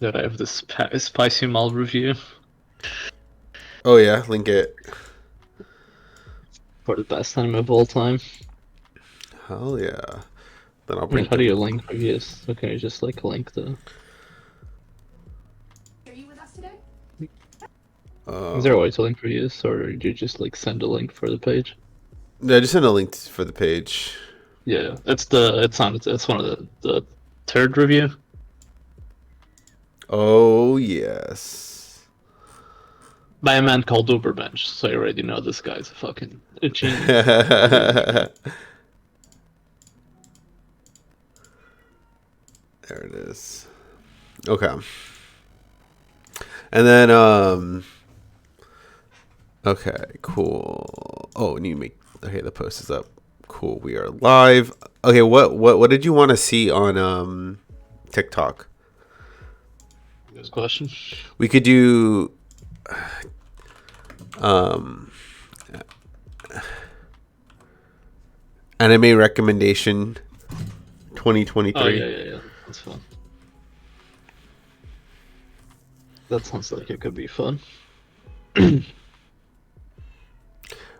That I have this spicy mal review Oh yeah, link it. for the best anime of all time. Hell yeah. Then I'll bring Wait, how do them. you link reviews? So can you just like link the? Are you with us today? Is there a way to link reviews, or do you just like send a link for the page? Yeah, just send a link for the page. Yeah, it's one of the third review. Oh yes. By a man called Uberbench, so you already know this guy's a fucking genius. There it is. Okay. And then okay, cool. Oh, need to make okay, the post is up. Cool, we are live. Okay, what did you want to see on TikTok? This question. We could do um anime recommendation 2023. Oh yeah. That's fun. That sounds like it could be fun.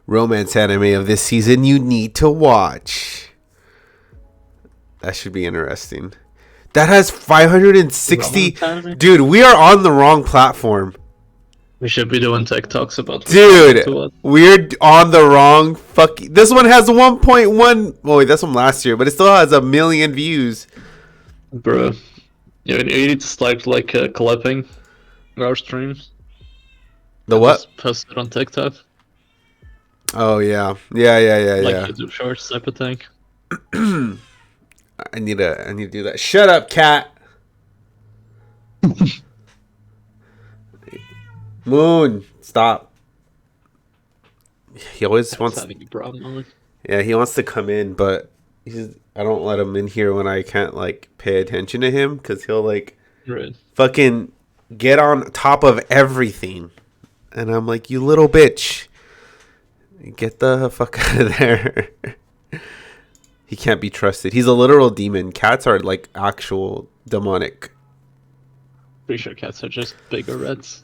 Romance anime of this season you need to watch. That should be interesting. That has 560. Dude, we are on the wrong platform. We should be doing TikToks about. Dude, we're on the wrong fucking. This one has 1.1. Oh, wait, that's from last year, but it still has 1 million views. Bro, you need to start like clipping our streams. The what? Just post it on TikTok. Oh yeah. Like YouTube Shorts type of thing. I need to do that. Shut up, cat. Moon, stop. He always wants. Having a problem. Yeah, he wants to come in, but I don't let him in here when I can't like pay attention to him because he'll like fucking get on top of everything, and I'm like, you little bitch, get the fuck out of there. He can't be trusted. He's a literal demon. Cats are like actual demonic. Pretty sure cats are just bigger reds.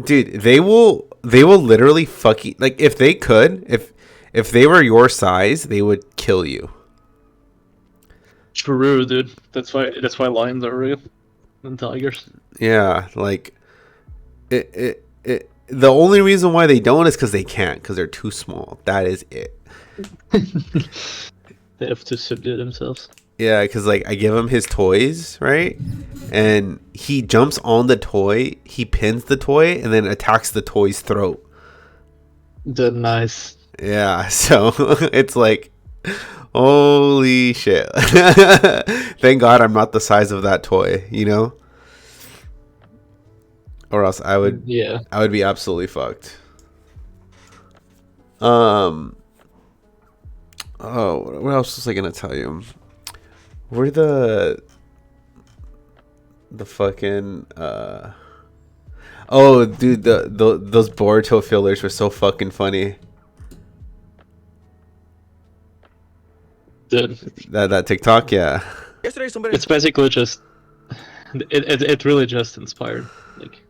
Dude, they will literally fuck you. Like if they could, if they were your size, they would kill you. True, dude. That's why lions are real and tigers. Yeah, like it the only reason why they don't is because they can't, because they're too small. That is it. They have to subdue themselves. Yeah, because like I give him his toys, right? And he jumps on the toy, he pins the toy, and then attacks the toy's throat. They're nice. Yeah, so it's like, holy shit. Thank God I'm not the size of that toy, you know? Or else I would be absolutely fucked. Oh, what else was I gonna tell you? We're the fucking oh dude, those Boruto fillers were so fucking funny. Dude, that TikTok, yeah. It's basically just it really just inspired like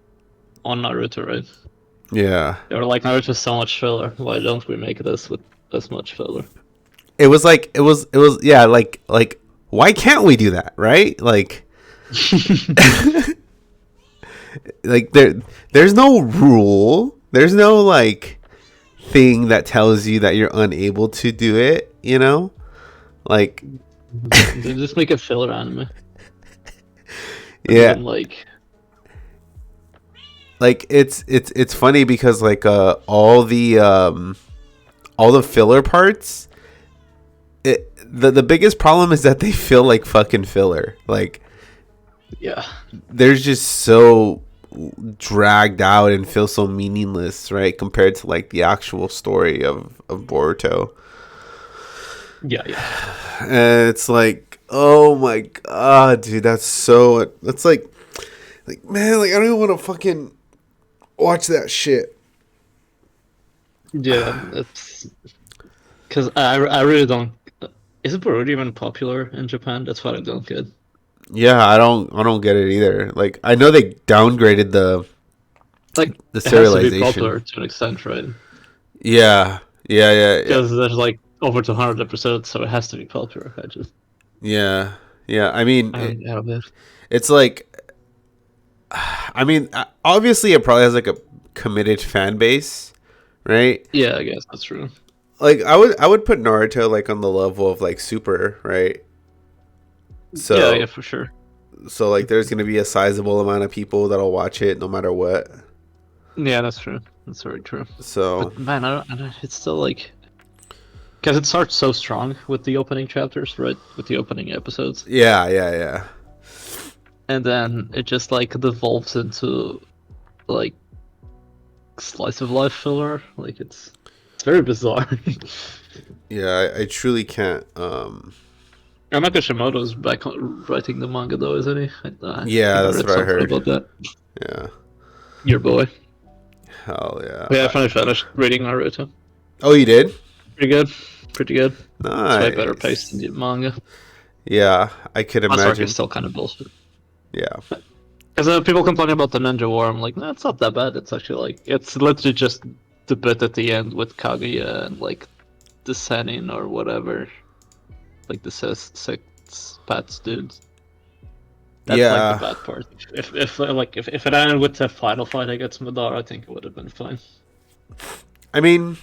on Naruto, right? Yeah. They were like, Naruto's so much filler. Why don't we make this with as much filler? It was yeah, like why can't we do that, right? Like like there's no rule, there's no like thing that tells you that you're unable to do it, you know? Like they just make a filler anime. Yeah. And like it's funny because like all the filler parts, the biggest problem is that they feel like fucking filler. Like yeah, they're just so dragged out and feel so meaningless, right? Compared to like the actual story of Boruto. Yeah. And it's like, oh my god, dude, that's like man, like I don't even want to fucking watch that shit. Yeah, it's because I really don't Is Boruto even popular in Japan? That's what I don't get. Yeah, I don't get it either. Like I know they downgraded Like, the it has to be popular serialization. to an extent, right? Yeah, yeah. Because there's like over 200 episodes, so it has to be popular. Yeah, yeah. I mean, I don't get it. it's like, I mean, obviously, it probably has like a committed fan base, right? Yeah, I guess that's true. Like, I would put Naruto like on the level of like Super, right? Yeah, yeah, So, for sure. so like, there's gonna be a sizable amount of people that'll watch it no matter what. Yeah, that's true. That's very true. So, But man, I don't. It's still like because it starts so strong with the opening chapters, right? With the opening episodes, yeah. and then it just like devolves into like slice of life filler. Like it's very bizarre. Yeah, I truly can't. Yamaka Shimoto's back writing the manga though, isn't he? I Yeah, think I that's read what I something heard. about that. Yeah, Your boy. hell yeah. Yeah, I finally finished reading Naruto. Oh, you did? Pretty good. Pretty good. It's way better paced than Nice. the manga. Yeah, I could Last arc is imagine. still kind of bullshit. Yeah, Because people complaining about the Ninja War, I'm like, no, it's not that bad. It's actually like, it's literally just the bit at the end with Kaguya and like the Senin or whatever. Like the six Pats dudes. That's like the yeah. bad part. If it ended with the final fight against Madara, I think it would have been fine. I mean,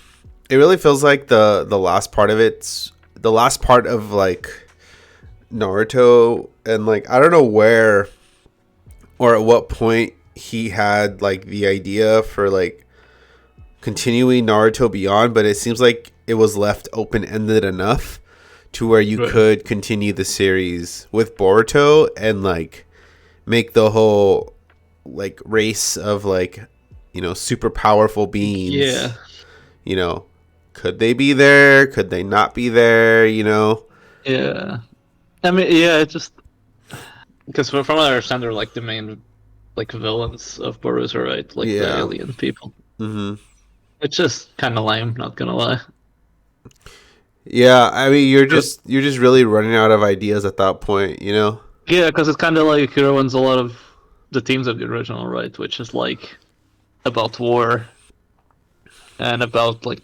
it really feels like the last part of it's the last part of like Naruto, and like I don't know where or at what point he had like the idea for like continuing Naruto Beyond, but it seems like it was left open ended enough to where you Right. could continue the series with Boruto and like make the whole like race of like super powerful beings. Yeah. You know, could they be there? Could they not be there? Yeah. I mean, yeah, it just because from what I understand, they're like the main like villains of Boruto, right? Like the Yeah. alien people. Hmm. It's just kind of lame, not gonna lie. Yeah, I mean, you're But, just really running out of ideas at that point. yeah, because it's kind of like it ruins a lot of the themes of the original, right? Which is like about war and about like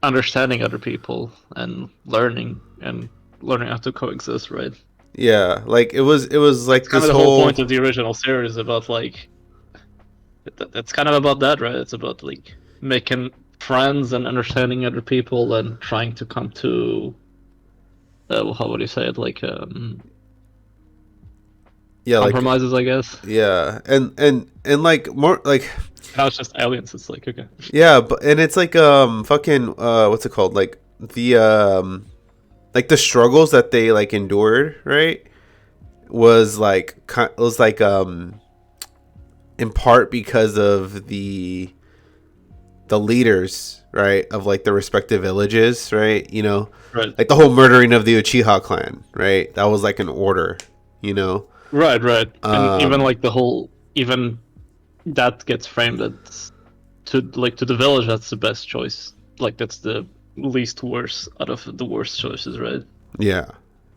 understanding other people and learning how to coexist, right? Yeah, like it was That's like kind this of the whole whole. point of the original series about like it's kind of about that, right? It's about like making friends and understanding other people and trying to come to how would you say it like Yeah, like compromises, I guess. yeah, and like more like Now it's just aliens. It's like okay, yeah, but and it's like fucking what's it called? Like the struggles that they like endured, right? Was like in part because of the leaders, right, of like the respective villages, right? right, Like the whole murdering of the Uchiha clan, right? That was like an order, you know. right, and even Um like the whole even that gets framed as to the village. That's the best choice. Like that's the least worst out of the worst choices, right? yeah.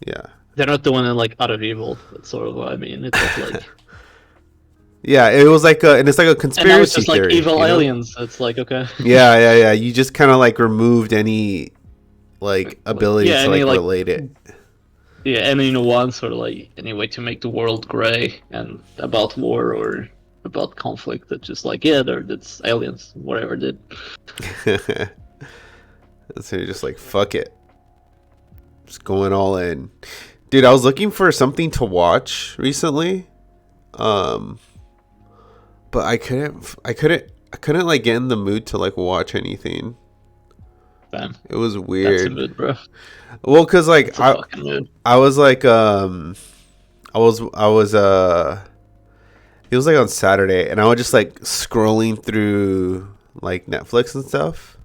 Yeah. They're not doing it like out of evil. That's sort of what I mean. It's just like Yeah, it was like and it's like a and now it's conspiracy just like theory, evil aliens. It's like okay, Yeah. You just kind of like removed any like like ability yeah, to any like like relate it. yeah, any one sort of like any way to make the world gray and about war or about conflict. That's just like yeah, that's aliens. Whatever did. So you're just like fuck it. Just going all in. Dude, I was looking for something to watch recently. Um but I couldn't like get in the mood to like watch anything. Damn, It was that's a weird. mood, bro. Well, cuz like That's a fucking mood. I was like I was it was like on Saturday and I was just like scrolling through like Netflix and stuff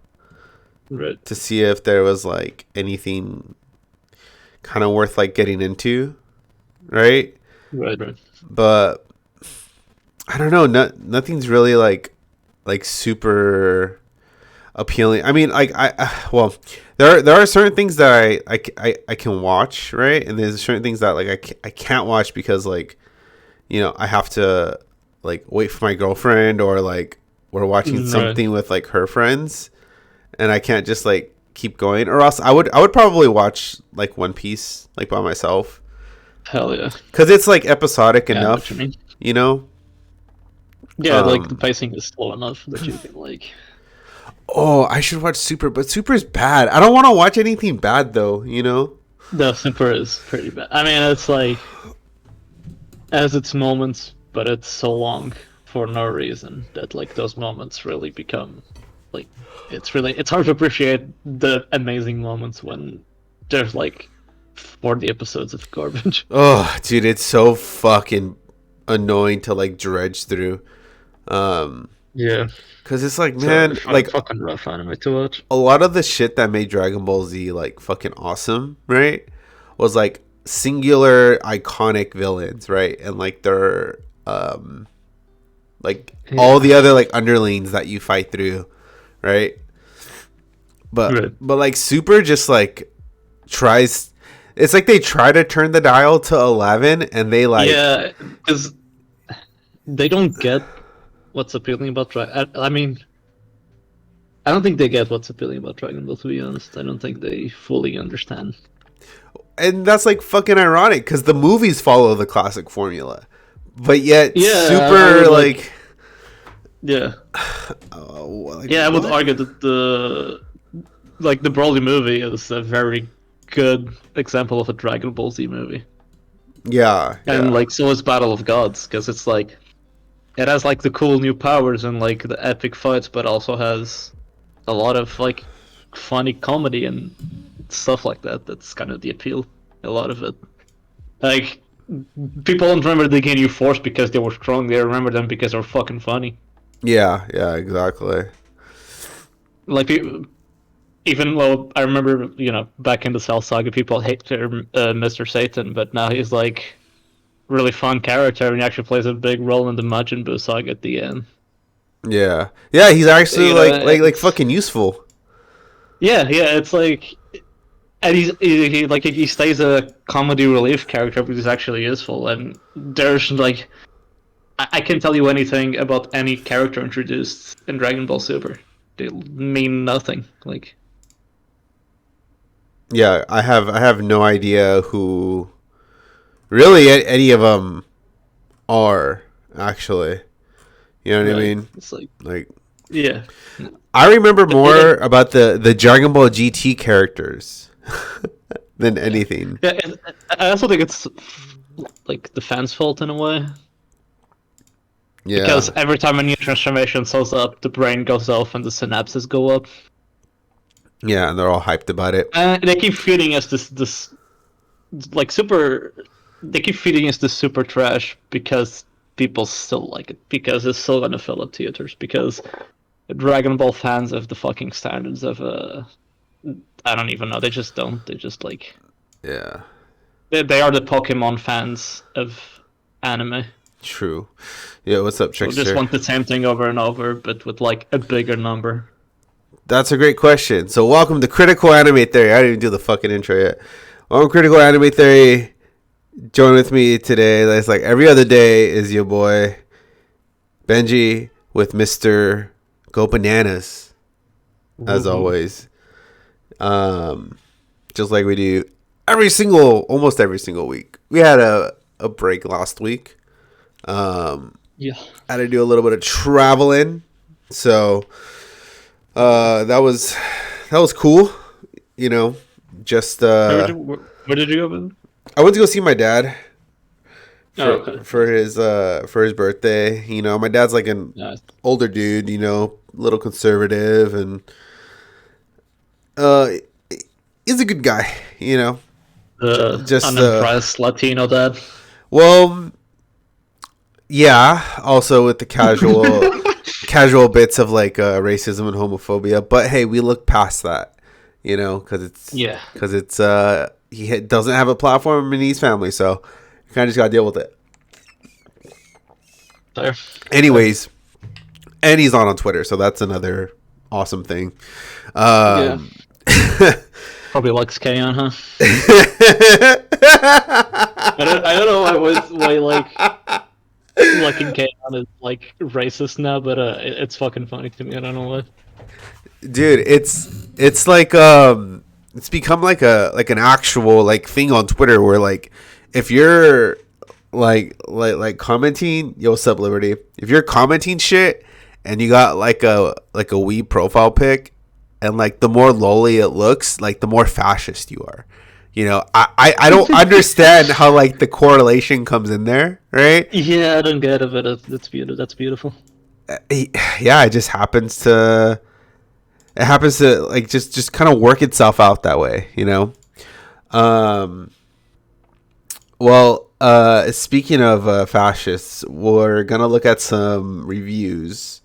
Right, to see if there was like anything kind of worth like getting into, right? right. But I don't know, nothing's really like super. appealing. I mean, like well, there are certain things that I can watch, right? And there's certain things that like I can't watch because like, you know, I have to like wait for my girlfriend, or like we're watching something with like her friends, and I can't just like keep going, or else I would probably watch like One Piece like by myself. Hell yeah. Because it's like episodic enough, What you mean. you know? Yeah, like the pacing is slow enough that you can like. Oh, I should watch Super, but Super's bad. I don't want to watch anything bad though, you know? The Super is pretty bad. I mean, it's like has its moments, but it's so long for no reason that like those moments really become like it's hard to appreciate the amazing moments when there's like 40 episodes of garbage. Oh, dude, it's so fucking annoying to like dredge through. Yeah, because it's like, man, like fucking rough anime to watch. a lot of the shit that made Dragon Ball Z like fucking awesome, right? Was like singular iconic villains, right? And like their like all the other like underlings that you fight through, right? But like Super just like tries. It's like they try to turn the dial to 11, and they like because they don't get what's appealing about Dragon. I mean, I don't think they get what's appealing about Dragon Ball. To be honest, I don't think they fully understand. And that's like fucking ironic because the movies follow the classic formula, but yet Super like yeah. Like, I would argue that the Broly movie is a very good example of a Dragon Ball Z movie. Yeah, and like so is Battle of Gods, because it's like it has like the cool new powers and like the epic fights, but also has a lot of like funny comedy and stuff like that. That's kind of the appeal. A lot of it, like people don't remember the Ginyu Force because they were strong. They remember them because they're fucking funny. Yeah, exactly. Like even though I remember, you know, back in the Cell Saga, people hate Mr. Satan, but now he's like really fun character, and he actually plays a big role in the Majin Buu saga at the end. Yeah, he's actually like fucking useful. Yeah, it's like, and he stays a comedy relief character, but he's actually useful. And there's like, I can't tell you anything about any character introduced in Dragon Ball Super. They mean nothing. Like, yeah, I have no idea who really any of them are actually. You know what I mean? It's like yeah. I remember more about the Dragon Ball GT characters than anything. Yeah, I also think it's like the fans' fault in a way. Yeah. Because every time a new transformation shows up, the brain goes off and the synapses go up. Yeah, and they're all hyped about it. They keep feeding us this like super. They keep feeding us this super trash because people still like it, because it's still gonna fill up theaters, because Dragon Ball fans have the fucking standards of I don't even know. They just don't. They just like they are the Pokemon fans of anime. True. Yeah, what's up, Trickster? So just want the same thing over and over, but with like a bigger number. That's a great question. So welcome to Critical Anime Theory. I didn't even do the fucking intro yet. Welcome to Critical Anime Theory. Join with me today. It's like every other day is your boy Benji with Mr. Go Bananas, as always. Just like we do almost every single week. We had a break last week. I had to do a little bit of traveling, so that was cool. You know, just where did you go with? I went to go see my dad for his birthday. You know, my dad's like an older dude, you know, a little conservative, and he's a good guy, you know. Just unimpressed Latino dad. Well, yeah, also with the casual bits of like racism and homophobia, but hey, we look past that, you know, because it's he doesn't have a platform in his family, so you kind of just gotta deal with it. Fair. Anyways, and he's not on Twitter, so that's another awesome thing. Yeah. Probably likes K-On, huh? I don't know why liking K-On is like racist now, but it's fucking funny to me. I don't know why. Dude, it's like it's become like an actual like thing on Twitter where like if you're like commenting, yo, what's up, Liberty? If you're commenting shit and you got like a weeb profile pic, and like the more lowly it looks, like the more fascist you are. You know, I don't understand how like the correlation comes in there, right? Yeah, I don't get it, but that's beautiful. That's beautiful. Yeah, it just happens to like just kind of work itself out that way, you know. Well, speaking of fascists, we're gonna look at some reviews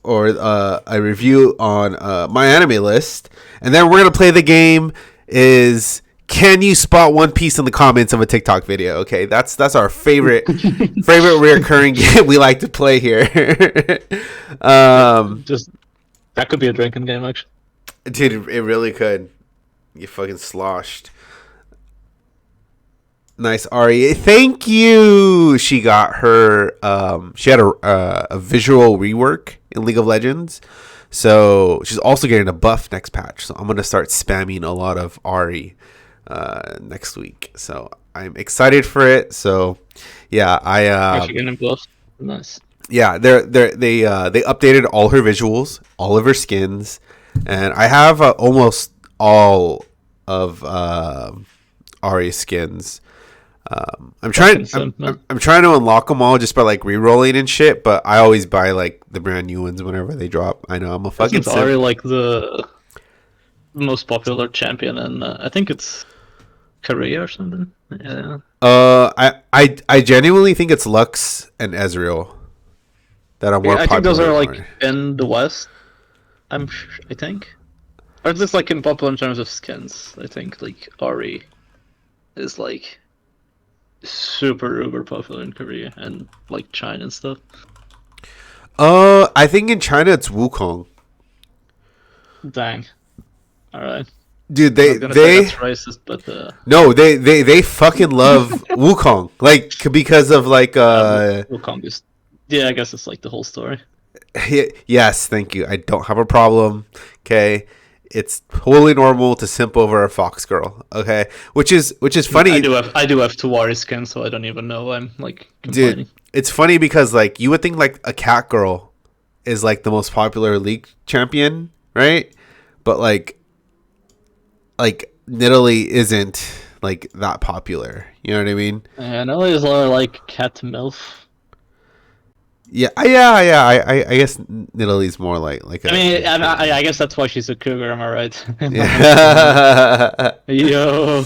or a review on my anime list, and then we're gonna play the game. Is can you spot One Piece in the comments of a TikTok video? Okay, that's our favorite recurring game we like to play here. Just that could be a drinking game, actually. Dude, it really could. You fucking sloshed. Nice, Ari. Thank you. She got her. She had a visual rework in League of Legends, so she's also getting a buff next patch. So I'm gonna start spamming a lot of Ari next week. So I'm excited for it. So yeah, Actually getting buffs. Nice. Yeah, they updated all her visuals, all of her skins, and I have almost all of Ari's skins. I'm trying to unlock them all just by like re-rolling and shit, but I always buy like the brand new ones whenever they drop. I know I'm a fucking simp. Ari like the most popular champion, and I think it's Korea or something. Yeah. I genuinely think it's Lux and Ezreal that are more popular. I think those are like in the West. I think, or just like in popular in terms of skins. I think like Ari is like super uber popular in Korea and like China and stuff. I think in China it's Wukong. Dang. All right. Dude, say that's racist, but no, they fucking love Wukong, like because of like Wukong is, yeah, I guess it's like the whole story. Yes, thank you. I don't have a problem. Okay, it's totally normal to simp over a fox girl. Okay, which is funny. I do have two Wari skins, so I don't even know. I'm like complaining. Dude, it's funny because like you would think like a cat girl is like the most popular league champion, right? But like Nidalee isn't like that popular. You know what I mean? Yeah, Nidalee is a lot like cat milf. Yeah. I guess Nidalee's more like I mean, I guess that's why she's a cougar. Am I right? Yeah. Yo.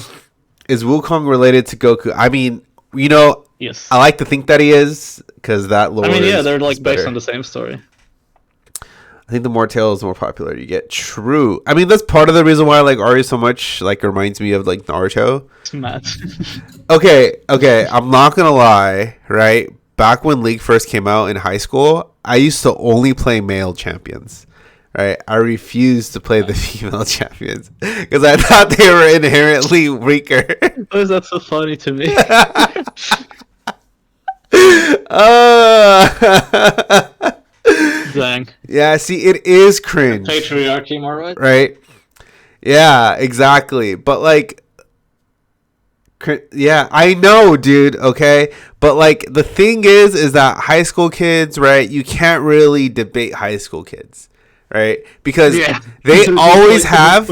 Is Wukong related to Goku? I mean, you know, yes. I like to think that he is because that lore. I mean, yeah, they're like based on the same story. I think the more tails, the more popular you get. True. I mean, that's part of the reason why I like Ari so much. Like, it reminds me of like Naruto. It's mad. Okay. I'm not gonna lie, right? Back when League first came out in high school, I used to only play male champions. Right? I refused to play the female champions because I thought they were inherently weaker. Why is that so funny to me? Dang. Yeah, see, it is cringe. Patriarchy, am I right? Right? Yeah, exactly. But like, yeah, I know, dude. Okay, but like the thing is that high school kids, right? You can't really debate high school kids, right? Because they always have,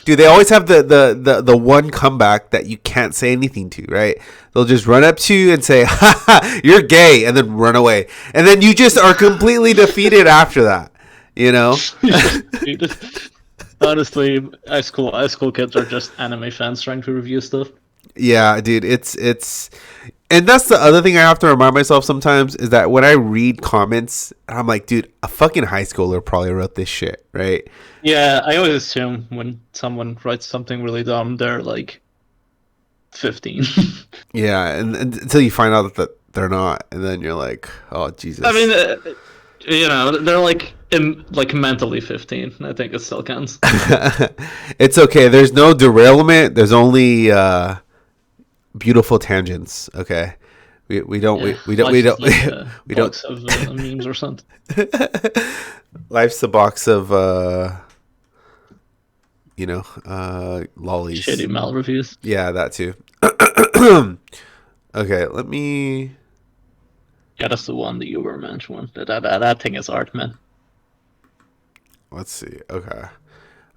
dude. They always have the one comeback that you can't say anything to, right? They'll just run up to you and say, "Ha ha, you're gay," and then run away, and then you just are completely defeated after that. You know. Honestly, high school kids are just anime fans trying to review stuff. Yeah, dude, it's and that's the other thing I have to remind myself sometimes is that when I read comments, I'm like, dude, a fucking high schooler probably wrote this shit, right? Yeah, I always assume when someone writes something really dumb, they're like 15. Yeah, and until you find out that they're not, and then you're like, oh, Jesus. I mean, you know, they're like like mentally 15. I think it still counts. It's okay. There's no derailment. There's only beautiful tangents. Okay. We don't Yeah, we don't life's just like we box don't. of memes or something. Life's a box of lollies. Shitty mal reviews. Yeah, that too. Okay, let me. Yeah, that's the one, the Ubermensch one. That thing is art, man. Let's see. Okay,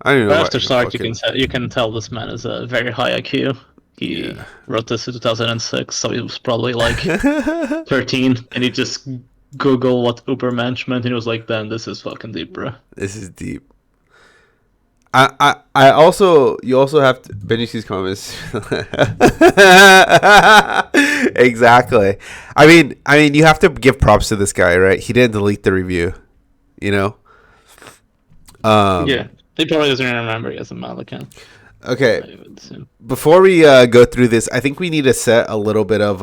I don't know. But What after start, you can tell this man is a very high IQ. He wrote this in 2006, so he was probably like 13, and he just Google what Ubermensch meant, and he was like, "Damn, this is fucking deep, bro." This is deep. I also you also have to Benji's comments. Exactly. I mean you have to give props to this guy, right? He didn't delete the review, you know. Yeah, he probably doesn't remember he has a mal account. Okay. Before we go through this, I think we need to set a little bit of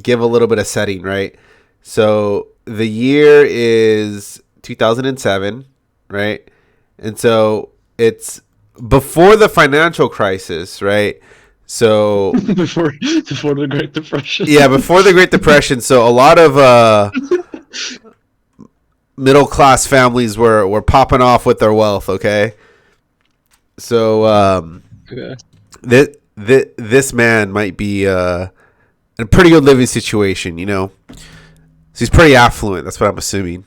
give a little bit of setting, right? So the year is 2007, right? And so it's before the financial crisis, right? So before the Great Depression. Yeah, before the Great Depression. So a lot of middle class families were popping off with their wealth. Okay, so Okay. this man might be in a pretty good living situation, you know. So he's pretty affluent. That's what I'm assuming.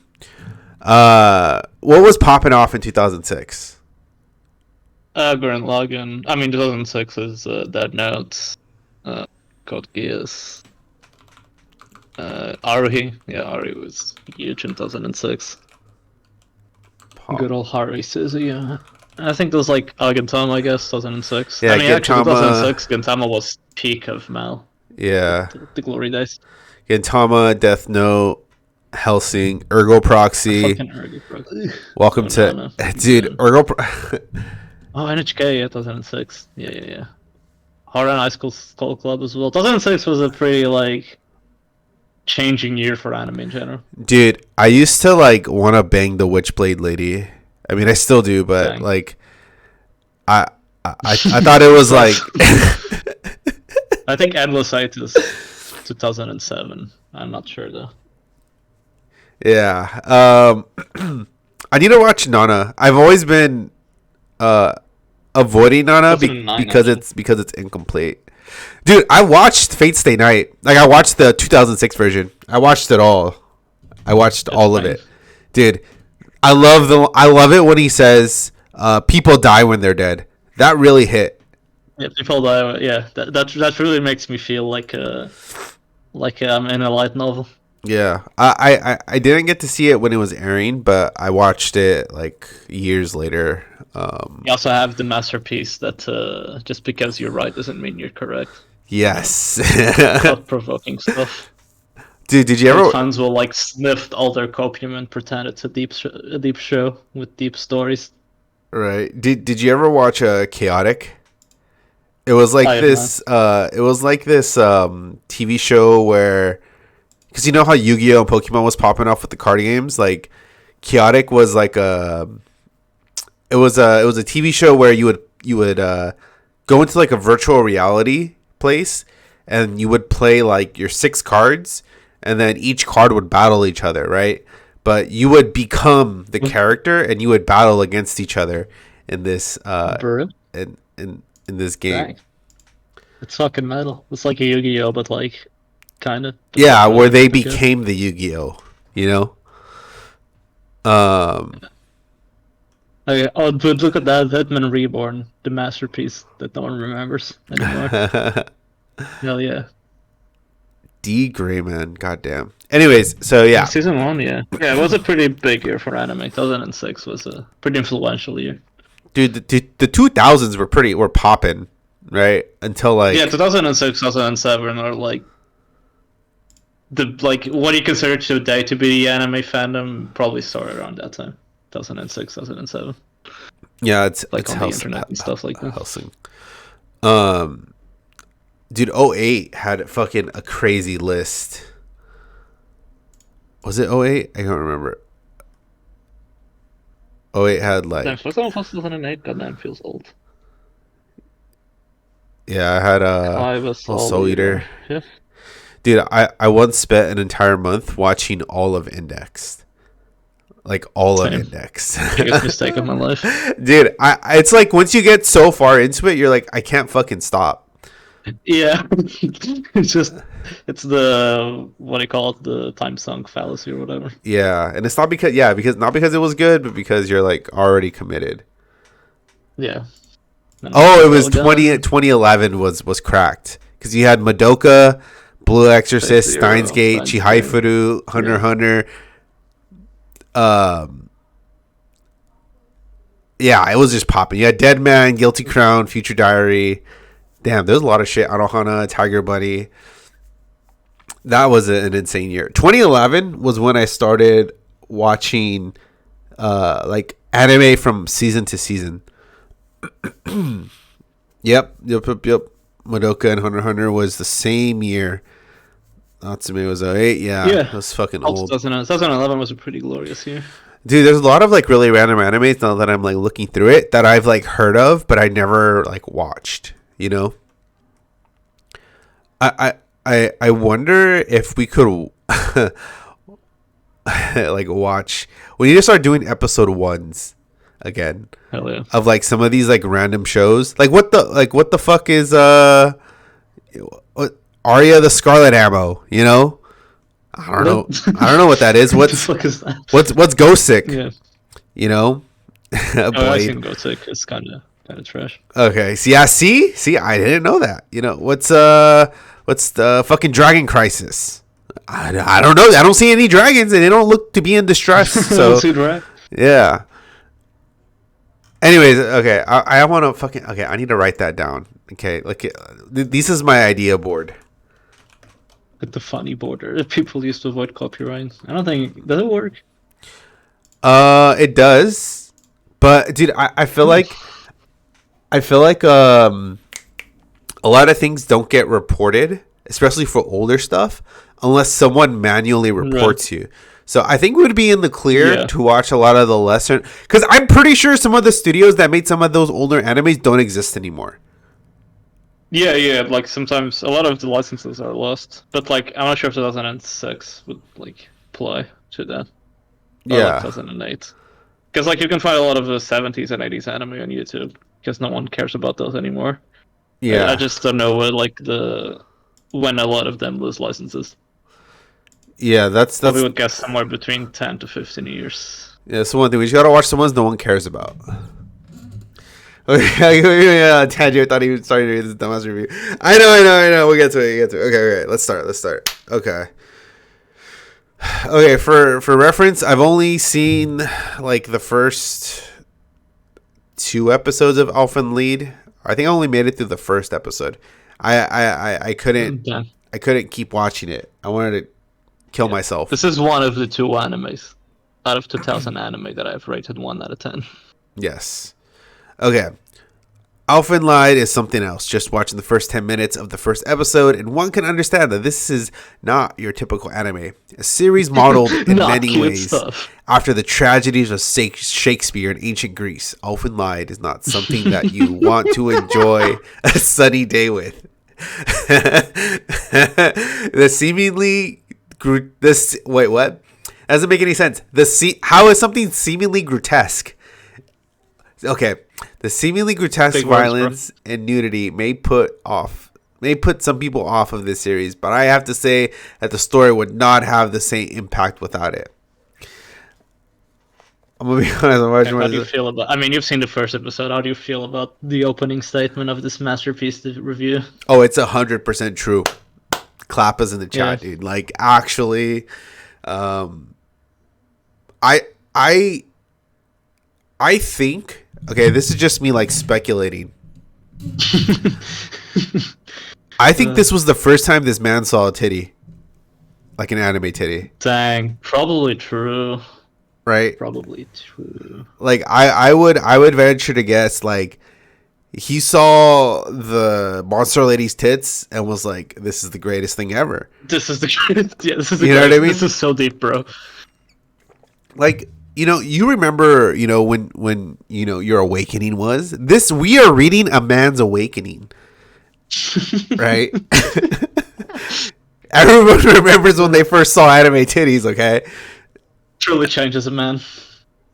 What was popping off in 2006? Gurren Lagann. I mean, 2006 is Dead Note, Code Geass, Aruhi. Yeah, Aruhi was huge in 2006. Good old Haruhi Suzuki. I think there was like Gintama, I guess, 2006. Yeah, I mean, Gintama, actually, 2006, Gintama was peak of Mal. Yeah. The glory days. Gintama, Death Note, Hellsing, Ergo Proxy. Ergo Proxy. Welcome to... Dude, Ergo... Oh, NHK, yeah, 2006. Yeah. Horror and High School Skull Club as well. 2006 was a pretty, like, changing year for anime in general. Dude, I used to, like, want to bang the Witchblade lady. I mean, I still do, but, Dang. Like... I thought it was, like... I think Endless Sight is 2007. I'm not sure, though. Yeah. I need to watch Nana. I've always been... avoiding Nana because it's incomplete. Dude, I watched Fate Stay Night. Like, I watched the 2006 version. I watched it all. I watched all of it. Dude, I love it when he says people die when they're dead. That really hit. Yeah, people die. Yeah, that really makes me feel like I'm in a light novel. Yeah, I didn't get to see it when it was airing, but I watched it like years later. You also have the masterpiece that just because you're right doesn't mean you're correct. Yes. Thought-provoking stuff. Dude, did you ever? Fans will like sniff all their copium and pretend it's a deep show with deep stories. Right. Did you ever watch Chaotic? It was like this. It was like this TV show where, because you know how Yu-Gi-Oh and Pokemon was popping off with the card games. Like, Chaotic was like a. It was a TV show where you would go into like a virtual reality place, and you would play like your 6 cards, and then each card would battle each other, right? But you would become the character, and you would battle against each other in this in this game. Dang. It's fucking metal. It's like a Yu-Gi-Oh, but like kind of. Yeah, where they became the Yu-Gi-Oh. You know. Okay, oh, dude, look at that Hitman Reborn, the masterpiece that no one remembers anymore. Hell yeah. D. Grayman, goddamn. Anyways, so yeah. Season 1, yeah. Yeah, it was a pretty big year for anime. 2006 was a pretty influential year. Dude, the 2000s were popping, right? Until like... Yeah, 2006, 2007 are like... what you consider today to be the anime fandom probably started around that time. 2006, 2007. Yeah, it's like it's on the internet and stuff like that. Helsing. Dude, 08 had fucking a crazy list. Was it 08? I can't remember. 08 had Damn, like, Flex Almost 2008. Goddamn, feels old. yeah, I had I was Soul Eater. Yeah. Dude, I once spent an entire month watching all of Indexed. Like all of Same. Index. Biggest mistake of my life. Dude, it's like once you get so far into it, you're like, I can't fucking stop. Yeah. It's the, what do you call it? The time sunk fallacy or whatever. Yeah, and it's not because not because it was good, but because you're like already committed. Yeah. Oh, it was 2011 was cracked because you had Madoka, Blue Exorcist, Steins Gate, Chihaifuru, Hunter x Hunter. Yeah, it was just popping. You had Dead Man, Guilty Crown, Future Diary. Damn, there's a lot of shit. Anohana, Tiger Bunny. That was an insane year. 2011 was when I started watching like anime from season to season. Yep. Madoka and Hunter x Hunter was the same year. Natsume was 08. Yeah, it was fucking old. 2011 was a pretty glorious year. Dude, there's a lot of like really random animes now that I'm like looking through it that I've like heard of, but I never like watched. You know, I wonder if we could like watch. We need to start doing episode ones again. Hell yeah. Of like some of these like random shows. Like what the fuck is Arya the Scarlet Ammo, you know? I don't know. I don't know what that is. What's what the fuck is that? What's Ghost Sick? Yeah. You know? I think Ghost Sick is kind of trash. Okay. See, I didn't know that. You know, what's the fucking Dragon Crisis? I don't know. I don't see any dragons and they don't look to be in distress. So yeah. Anyways, okay. I want to fucking okay. I need to write that down. Okay, like this is my idea board. Like the funny border that people used to avoid copyright. I don't think does it work. It does, but dude, I feel like a lot of things don't get reported, especially for older stuff, unless someone manually reports you. So I think we would be in the clear to watch a lot of the lesser, because I'm pretty sure some of the studios that made some of those older animes don't exist anymore. Yeah. Like sometimes a lot of the licenses are lost, but like I'm not sure if 2006 would like apply to that. Or like 2008, because like you can find a lot of the 70s and 80s anime on YouTube because no one cares about those anymore. Yeah, I just don't know when a lot of them lose licenses. Yeah, that's we would guess somewhere between 10 to 15 years. Yeah, that's one thing. We just gotta watch the ones no one cares about. Okay, Tangier thought he was starting to read this dumbass review. I know. We'll get to it. Okay. Let's start. Okay, for reference, I've only seen like the first 2 episodes of Elfen Lied. I think I only made it through the first episode. I couldn't keep watching it. I wanted to kill myself. This is one of the 2 animes out of 2000 anime that I've rated 1 out of 10. Yes. Okay. Elfen Lied is something else. Just watching the first 10 minutes of the first episode, and one can understand that this is not your typical anime. A series modeled in many ways after the tragedies of Shakespeare in ancient Greece. Elfen Lied is not something that you want to enjoy a sunny day with. Wait, what? That doesn't make any sense. How is something seemingly grotesque? Okay, the seemingly grotesque violence and nudity may put some people off of this series, but I have to say that the story would not have the same impact without it. I'm gonna be honest. How do you feel about? I mean, you've seen the first episode. How do you feel about the opening statement of this masterpiece review? Oh, it's 100% true. Clap us in the chat, dude. Like, actually, I think. Okay, this is just me like speculating. I think this was the first time this man saw a titty, like an anime titty. Dang, probably true. Right? Probably true. Like I would venture to guess like he saw the monster lady's tits and was like, "This is the greatest thing ever." This is the greatest. Yeah, this is. You know what I mean? This is so deep, bro. Like you remember, when your awakening was this. We are reading a man's awakening, right? Everyone remembers when they first saw anime titties. Okay. Truly changes a man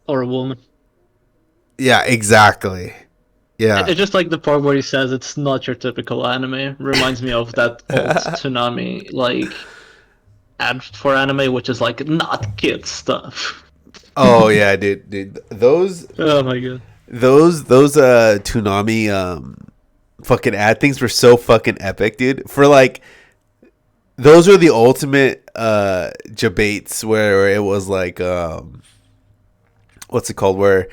or a woman. Yeah, exactly. Yeah. It's just like the part where he says it's not your typical anime. Reminds me of that old Tsunami ad for anime, which is like not kid stuff. Oh yeah, dude. Those Oh my god. those Toonami fucking ad things were so fucking epic, dude. For like those were the ultimate debates where it was like what's it called, where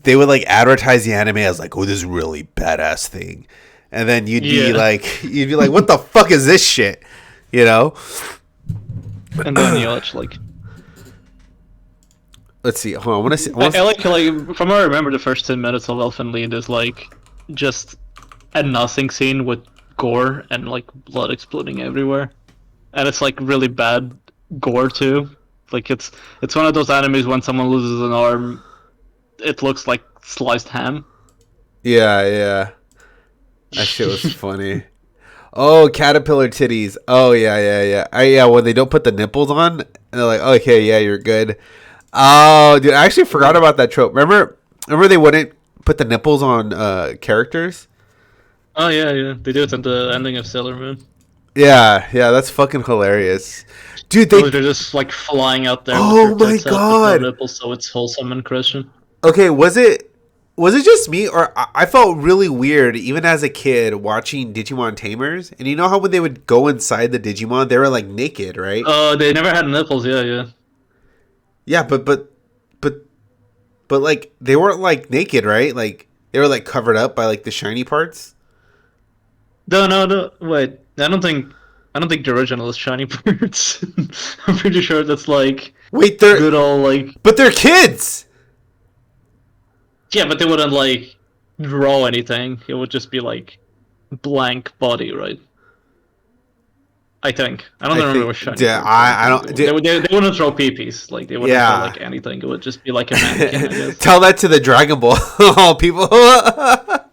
they would like advertise the anime as like, oh, this really badass thing, and then you'd be like what the fuck is this shit, you know? And then you watch like. Let's see. Hold on. I want to see. I like from what I remember, the first 10 minutes of Elfen Lied is like just a nothing scene with gore and like blood exploding everywhere, and it's like really bad gore too. Like it's one of those animes when someone loses an arm, it looks like sliced ham. Yeah. That shit was funny. Oh, caterpillar titties. Oh yeah. Yeah, when they don't put the nipples on, and they're like, okay, yeah, you're good. Oh, dude, I actually forgot about that trope. Remember they wouldn't put the nipples on characters? Oh yeah. They do it at the ending of Sailor Moon. Yeah, that's fucking hilarious. Dude, they're just like flying out there oh with their my tits out god, with no nipples, so it's wholesome and Christian. Okay, was it just me, or I felt really weird even as a kid watching Digimon Tamers? And you know how when they would go inside the Digimon, they were like naked, right? They never had nipples. Yeah. Yeah, but like they weren't like naked, right? Like they were like covered up by like the shiny parts. No. Wait, I don't think the original is shiny parts. I'm pretty sure that's like they're good old like. But they're kids. Yeah, but they wouldn't like draw anything. It would just be like blank body, right? I think. I don't remember what shiny. Yeah, I don't. They wouldn't throw peepees. Like they wouldn't throw like anything. It would just be like a mannequin, I guess. Tell that to the Dragon Ball people.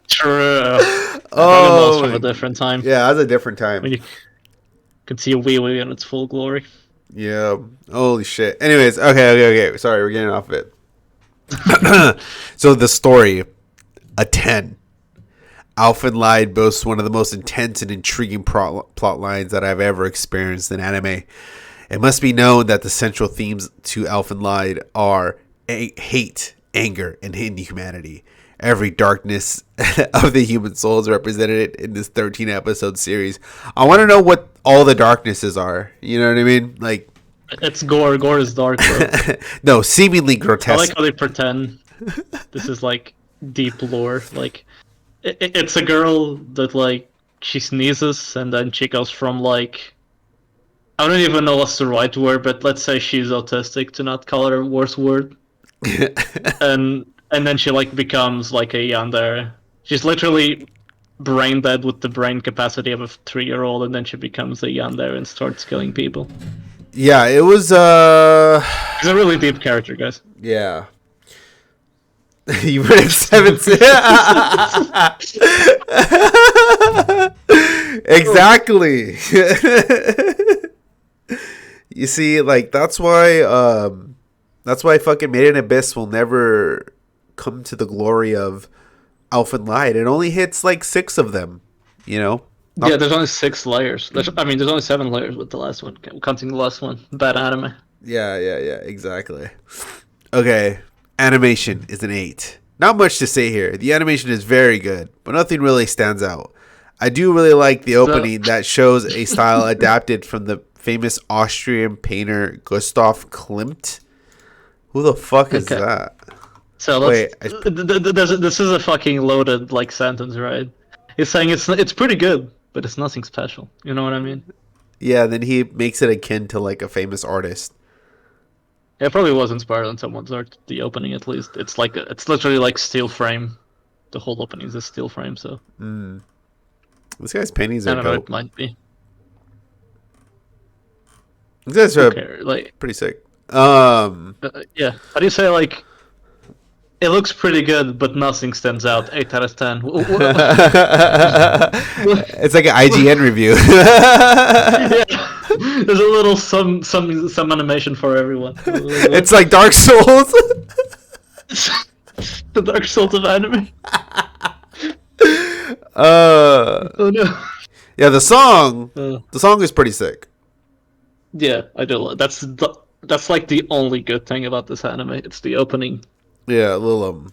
True. Dragon Ball's from a different time. Yeah, that was a different time. When you could see a wee wee in its full glory. Yeah. Holy shit. Anyways, okay. Sorry, we're getting off it. So the story, a 10. Elfen Lied boasts one of the most intense and intriguing plot lines that I've ever experienced in anime. It must be known that the central themes to Elfen Lied are hate, anger, and inhumanity. Every darkness of the human soul is represented in this 13-episode series. I want to know what all the darknesses are. You know what I mean? Like, it's gore. Gore is dark, bro. No, seemingly grotesque. I like how they pretend this is like deep lore. Like, it's a girl that like she sneezes and then she goes from like, I don't even know what's the right word, but let's say she's autistic to not call her a worse word. and then she like becomes like a yandere. She's literally brain dead with the brain capacity of a 3-year-old, and then she becomes a yandere and starts killing people. Yeah, it was She's a really deep character, guys. Yeah. You read 7. Exactly. You see, like that's why fucking Made in Abyss will never come to the glory of Elfen Lied. It only hits like 6 of them, you know? Yeah, there's only 6 layers. There's only 7 layers with the last one, counting the last one. Bad anime. Yeah, exactly. Okay, animation is an 8. Not much to say here. The animation is very good, but nothing really stands out. I do really like the opening that shows a style adapted from the famous Austrian painter Gustav Klimt. Who the fuck is that? So wait, this is a fucking loaded like sentence, right? He's saying it's pretty good, but it's nothing special. You know what I mean? Yeah, then he makes it akin to like a famous artist. It probably was inspired on someone's art. The opening, at least, it's literally like steel frame. The whole opening is a steel frame. So this guy's paintings are I don't know. dope. It might be. These guys are pretty sick. Yeah. How do you say, like, it looks pretty good, but nothing stands out. 8 out of 10. It's like an IGN review. Yeah. There's a little some animation for everyone. It's like Dark Souls. The Dark Souls of anime. Oh no. Yeah, the song is pretty sick. Yeah, I do. That's like the only good thing about this anime. It's the opening. Yeah, a little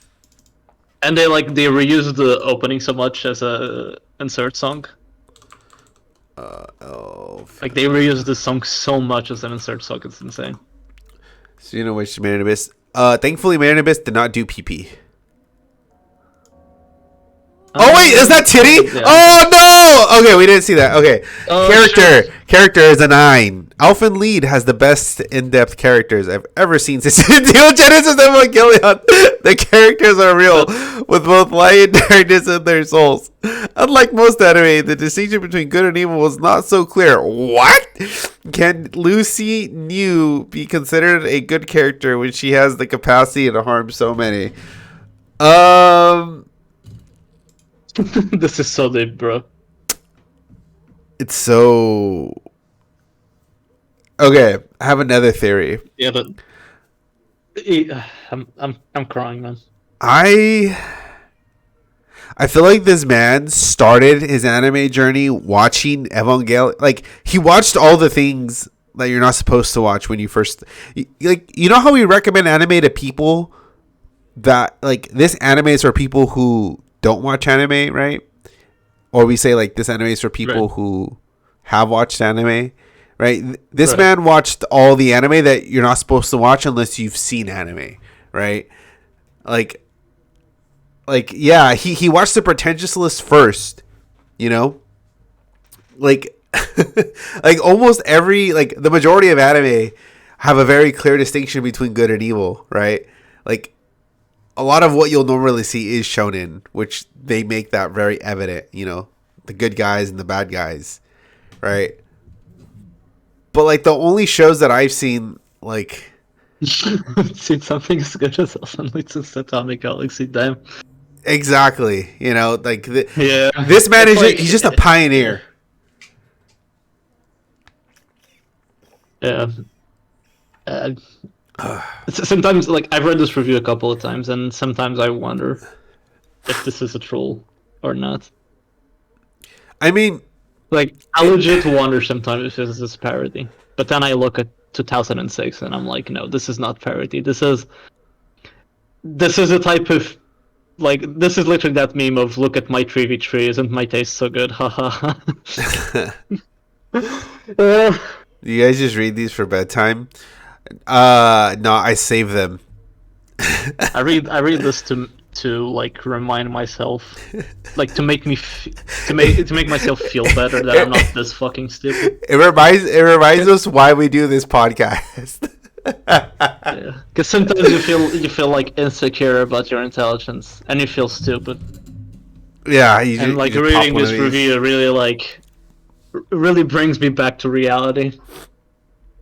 And they reuse the opening so much as a insert song. Like they reuse the song so much as an insert song. It's insane. So you know which Marinibus? Thankfully Marinibus did not do PP. Oh wait, is that titty? Yeah. Oh no! Okay, we didn't see that. Okay, character is a 9. Alphen Lead has the best in-depth characters I've ever seen since Neon Genesis and Evangelion. The characters are real, with both light and darkness in their souls. Unlike most anime, the distinction between good and evil was not so clear. What? Can Lucy New be considered a good character when she has the capacity to harm so many? This is so deep, bro. It's so... Okay, I have another theory. Yeah, but I'm crying, man. I feel like this man started his anime journey watching Evangelion. Like, he watched all the things that you're not supposed to watch when you first... Like, you know how we recommend anime to people that, like, this anime is for people who don't watch anime, right? Or we say, like, this anime is for people who have watched anime, right? This man watched all the anime that you're not supposed to watch unless you've seen anime, right? Like yeah, he watched the pretentious list first, you know? Like, like almost every, like, the majority of anime have a very clear distinction between good and evil, right? Like, a lot of what you'll normally see is shonen, which they make that very evident, you know, the good guys and the bad guys, right? But, like, the only shows that I've seen, like... seen something as good as Elfen Atomic Galaxy, damn. Exactly, you know, like, this man is he's just a pioneer. Yeah. Sometimes, like, I've read this review a couple of times, and sometimes I wonder if this is a troll or not. I mean, like, I legit wonder sometimes if this is parody. But then I look at 2006, and I'm like, no, this is not parody. This is a type of, like, this is literally that meme of, look at my 3v3, isn't my taste so good? Haha. You guys just read these for bedtime? No, I save them. I read this to like remind myself, like to make myself feel better that I'm not this fucking stupid. It reminds us why we do this podcast. Yeah, because sometimes you feel like insecure about your intelligence and you feel stupid. Yeah, and like reading this review really brings me back to reality.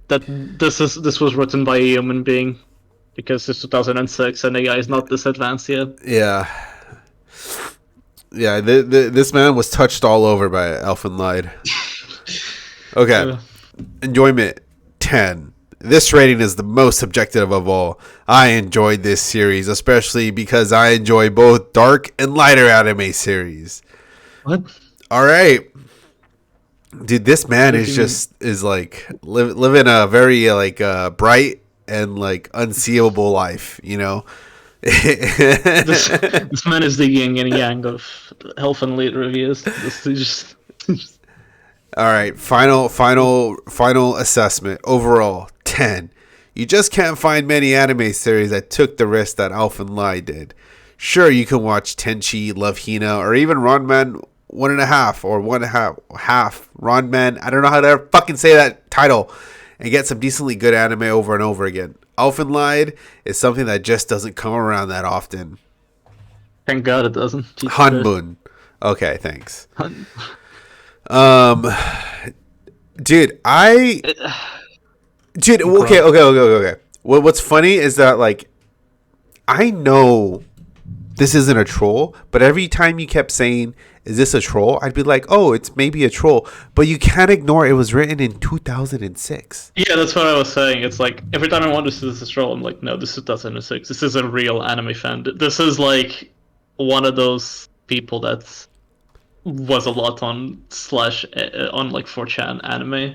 That this was written by a human being, because it's 2006 and AI is not this advanced yet. Yeah. Yeah, this man was touched all over by Elfen Lied. Okay. Enjoyment 10. This rating is the most subjective of all. I enjoyed this series, especially because I enjoy both dark and lighter anime series. What? All right. Dude, this man is like living a very like bright and like unseeable life, you know. this man is the yin and yang of Elfen Lied reviews. All right, final assessment. Overall, 10. You just can't find many anime series that took the risk that Elfen Lied did. Sure, you can watch Tenchi, Love Hina, or even Ranman 1.5 or 1.5 Ranman. I don't know how to fucking say that title, and get some decently good anime over and over again. Elfen Lied is something that just doesn't come around that often. Thank God it doesn't. Hanbun. Okay, thanks. Dude, okay. What's funny is that like I know this isn't a troll, but every time you kept saying, "Is this a troll?" I'd be like, "Oh, it's maybe a troll," but you can't ignore it was written in 2006. Yeah, that's what I was saying. It's like every time I want to see this troll, I'm like, no, this is 2006. This is a real anime fan. This is like one of those people that was a lot on slash on like 4chan anime.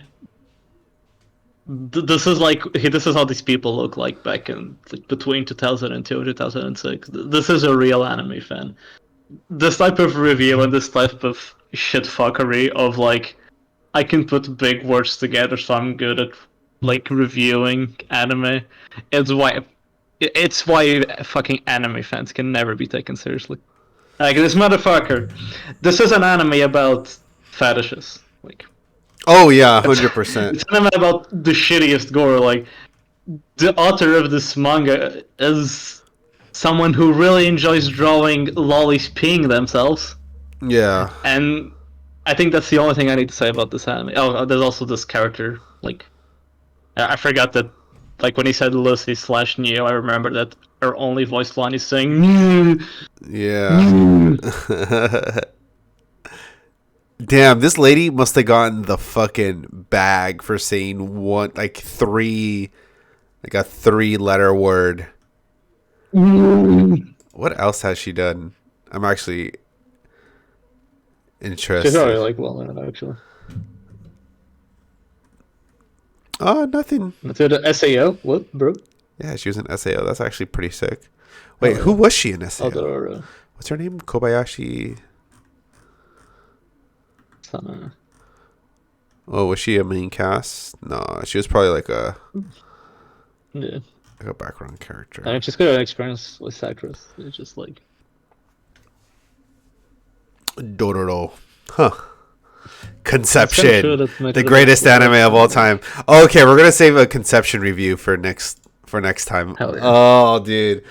This is like this is how these people look like back in like, between 2002 and 2006. This is a real anime fan. This type of review and this type of shit fuckery of like I can put big words together, so I'm good at like reviewing anime. It's why fucking anime fans can never be taken seriously. Like this motherfucker, this is an anime about fetishes. Like, Oh yeah, 100%. it's an anime about the shittiest gore. Like, the author of this manga is someone who really enjoys drawing lollies peeing themselves. Yeah. And I think that's the only thing I need to say about this anime. Oh, there's also this character. Like, I forgot that. Like when he said Lucy slash Neo, I remember that her only voice line is saying. Yeah. Damn, this lady must have gotten the fucking bag for saying one like a 3-letter word. What else has she done? I'm actually interested. She's already like well known actually. Oh, nothing. To the SAO? What, bro? Yeah, she was in SAO. That's actually pretty sick. Wait, who was she in SAO? Other, What's her name? Kobayashi. Oh, was she a main cast? No, she was probably like a background character. I mean, she's got an experience with actress. It's just like Dororo. Huh. Conception. Sure The greatest anime of all time. Okay, we're gonna save a Conception review for next time. Hell yeah. Oh, dude.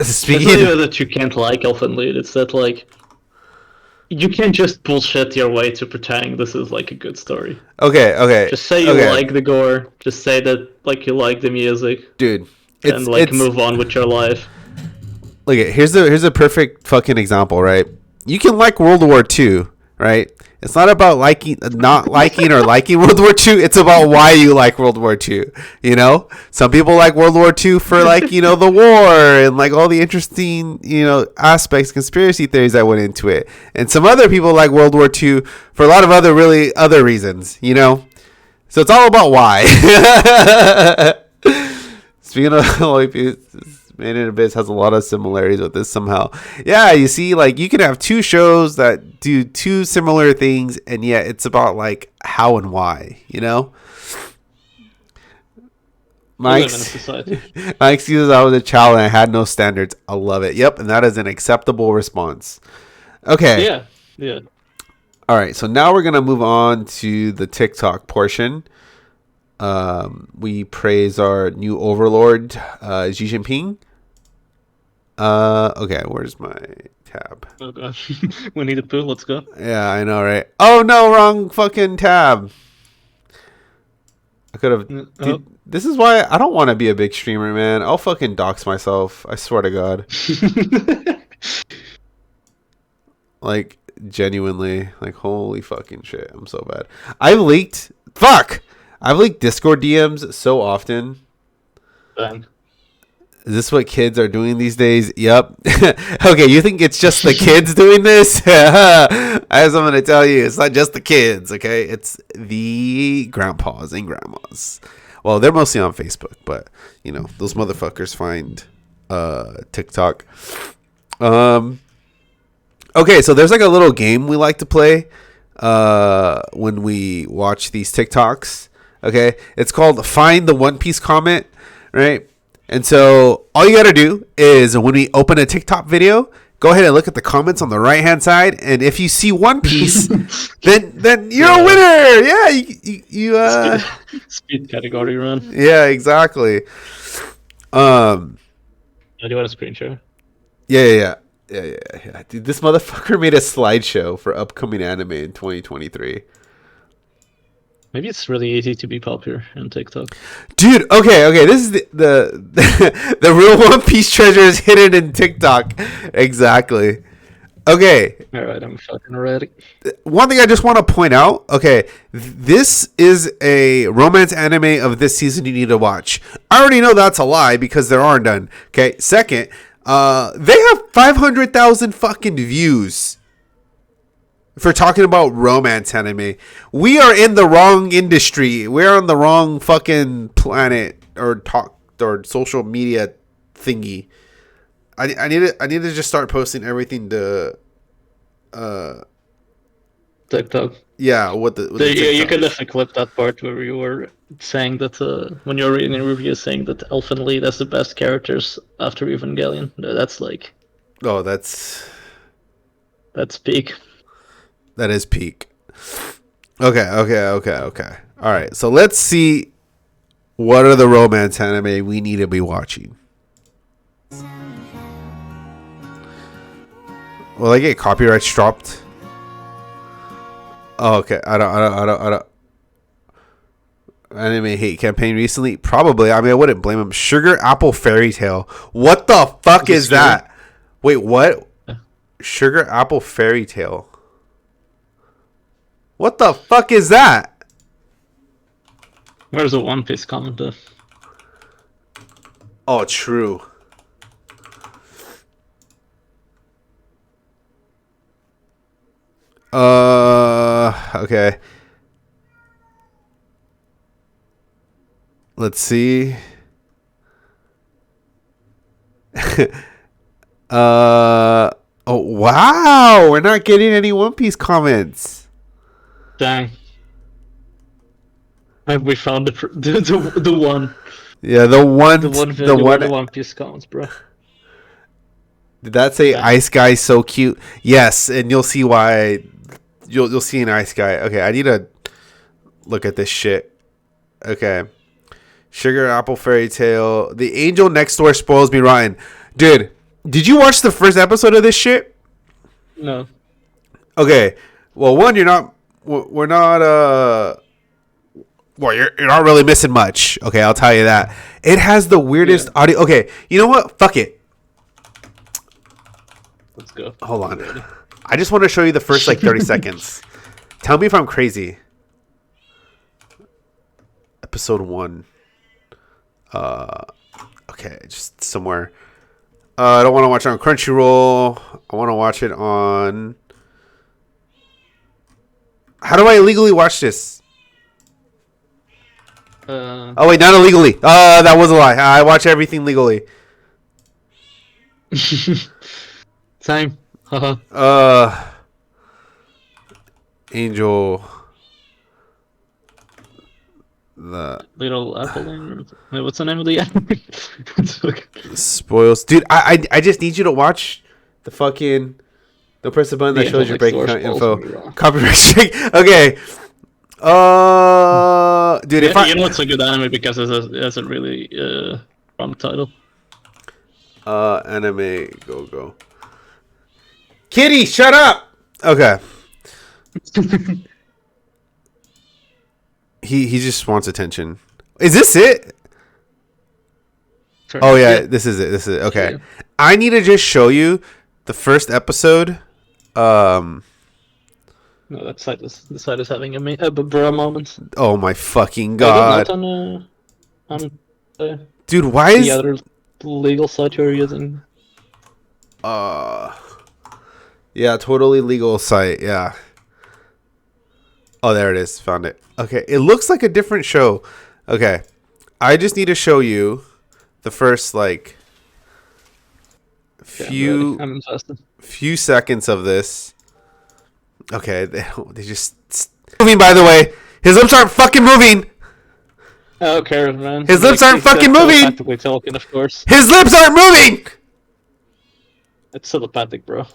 Speaking it's not that you can't like Elfen Lied, it's that like you can't just bullshit your way to pretending this is like a good story. Okay. Just say you like the gore. Just say that like you like the music, dude. And like move on with your life. Look, here's a perfect fucking example, right? You can like World War II, right? It's not about not liking or liking World War II. It's about why you like World War II. You know, some people like World War II for like the war and like all the interesting aspects, conspiracy theories that went into it, and some other people like World War II for a lot of other reasons. So it's all about why. Speaking of Made in Abyss has a lot of similarities with this somehow. Yeah, you see, like you can have two shows that do two similar things, and yet it's about like how and why. My excuse is I was a child and I had no standards. I love it. Yep, and that is an acceptable response. Okay. Yeah. All right, so now we're gonna move on to the TikTok portion. We praise our new overlord, Xi Jinping. Okay, where's my tab? Oh gosh, we need a poo. Let's go. Yeah, I know, right? Oh no, wrong fucking tab. I could have. This is why I don't want to be a big streamer, man. I'll fucking dox myself. I swear to God. Like genuinely, like holy fucking shit. I'm so bad. I've leaked Discord DMs so often. Bang. Is this what kids are doing these days? Yep. Okay, you think it's just the kids doing this? As I'm going to tell you, it's not just the kids, okay? It's the grandpas and grandmas. Well, they're mostly on Facebook, but, those motherfuckers find TikTok. Okay, so there's like a little game we like to play when we watch these TikToks. Okay, it's called Find the One Piece Comment, right? And so all you got to do is when we open a TikTok video, go ahead and look at the comments on the right-hand side. And if you see One Piece, then you're a winner. Yeah, you speed category run. Yeah, exactly. Do you want a screen share? Yeah. Dude, this motherfucker made a slideshow for upcoming anime in 2023. Maybe it's really easy to be popular on TikTok. Dude, okay. This is the real One Piece treasure is hidden in TikTok. Exactly. Okay. All right, I'm fucking ready. One thing I just want to point out. Okay, this is a romance anime of this season you need to watch. I already know that's a lie because there are none. Okay. Second, they have 500,000 fucking views for talking about romance anime. We are in the wrong industry. We're on the wrong fucking planet or social media thingy. I need to just start posting everything to TikTok. Yeah, you could definitely clip that part where you were saying that when you were reading the review saying that Elf and Lead is the best characters after Evangelion. That's like that's peak. That is peak. Okay. All right, so let's see what are the romance anime we need to be watching. Will I get copyrights dropped? Oh, okay. I don't. Anime hate campaign recently? Probably. I mean, I wouldn't blame him. Sugar Apple Fairy Tale. What the fuck is that? Wait, what? Sugar Apple Fairy Tale. What the fuck is that? Where's the One Piece comment? Oh, true. Okay. Let's see. Oh wow, we're not getting any One Piece comments. Dang. We found the one. Yeah, the one One Piece comments, bro. Did that say Ice Guy so cute? Yes, and you'll see why. You'll see an Ice Guy. Okay, I need to look at this shit. Okay. Sugar Apple Fairy Tale. The Angel Next Door spoils me rotten. Dude, did you watch the first episode of this shit? No. Okay. Well, one, you're not well, you're not really missing much. Okay, I'll tell you that. It has the weirdest audio. Okay, you know what? Fuck it. Let's go. Hold on. I just want to show you the first 30 seconds. Tell me if I'm crazy. Episode 1. Okay, just somewhere. I don't want to watch it on Crunchyroll. I want to watch it on... How do I illegally watch this? Oh wait, not illegally. That was a lie. I watch everything legally. Same. Angel. The Little Apple. What's the name of the anime? Spoils, dude. I just need you to watch the fucking. Don't press the button that shows your break account info. Copyright strike. Okay. Dude, if you know it's a good anime because it has a really wrong title. Anime go. Kitty, shut up. Okay. He just wants attention. Is this it? Sorry. Oh yeah, this is it. Okay. Yeah. I need to just show you the first episode. No, that site is having a bro moment. Oh my fucking god. Dude, why is the other legal site you're using? Yeah, totally legal site. Yeah. Oh, there it is. Found it. Okay, it looks like a different show. Okay, I just need to show you the first few seconds of this. Okay, they just moving. By the way, his lips aren't fucking moving. I don't care, man. His lips aren't fucking moving. Talking, of course. His lips aren't moving. It's telepathic, bro.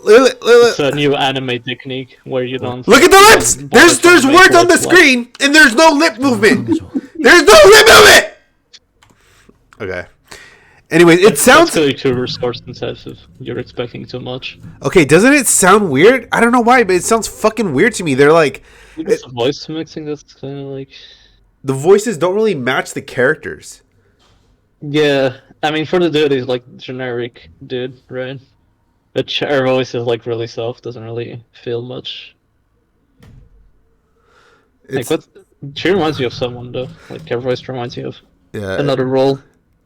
Lily. It's a new anime technique where you don't look at the lips. There's words on the screen and there's no lip movement. There's no lip movement. Okay. Anyway, it sounds too resource intensive. You're expecting too much. Okay, doesn't it sound weird? I don't know why, but it sounds fucking weird to me. They're like It's the voice mixing that's kind of like. The voices don't really match the characters. Yeah, I mean, for the dude, he's like generic dude, right? But her voice is like really soft, doesn't really feel much. Like It's what? She reminds me of someone though. Like her voice reminds me of yeah, another role.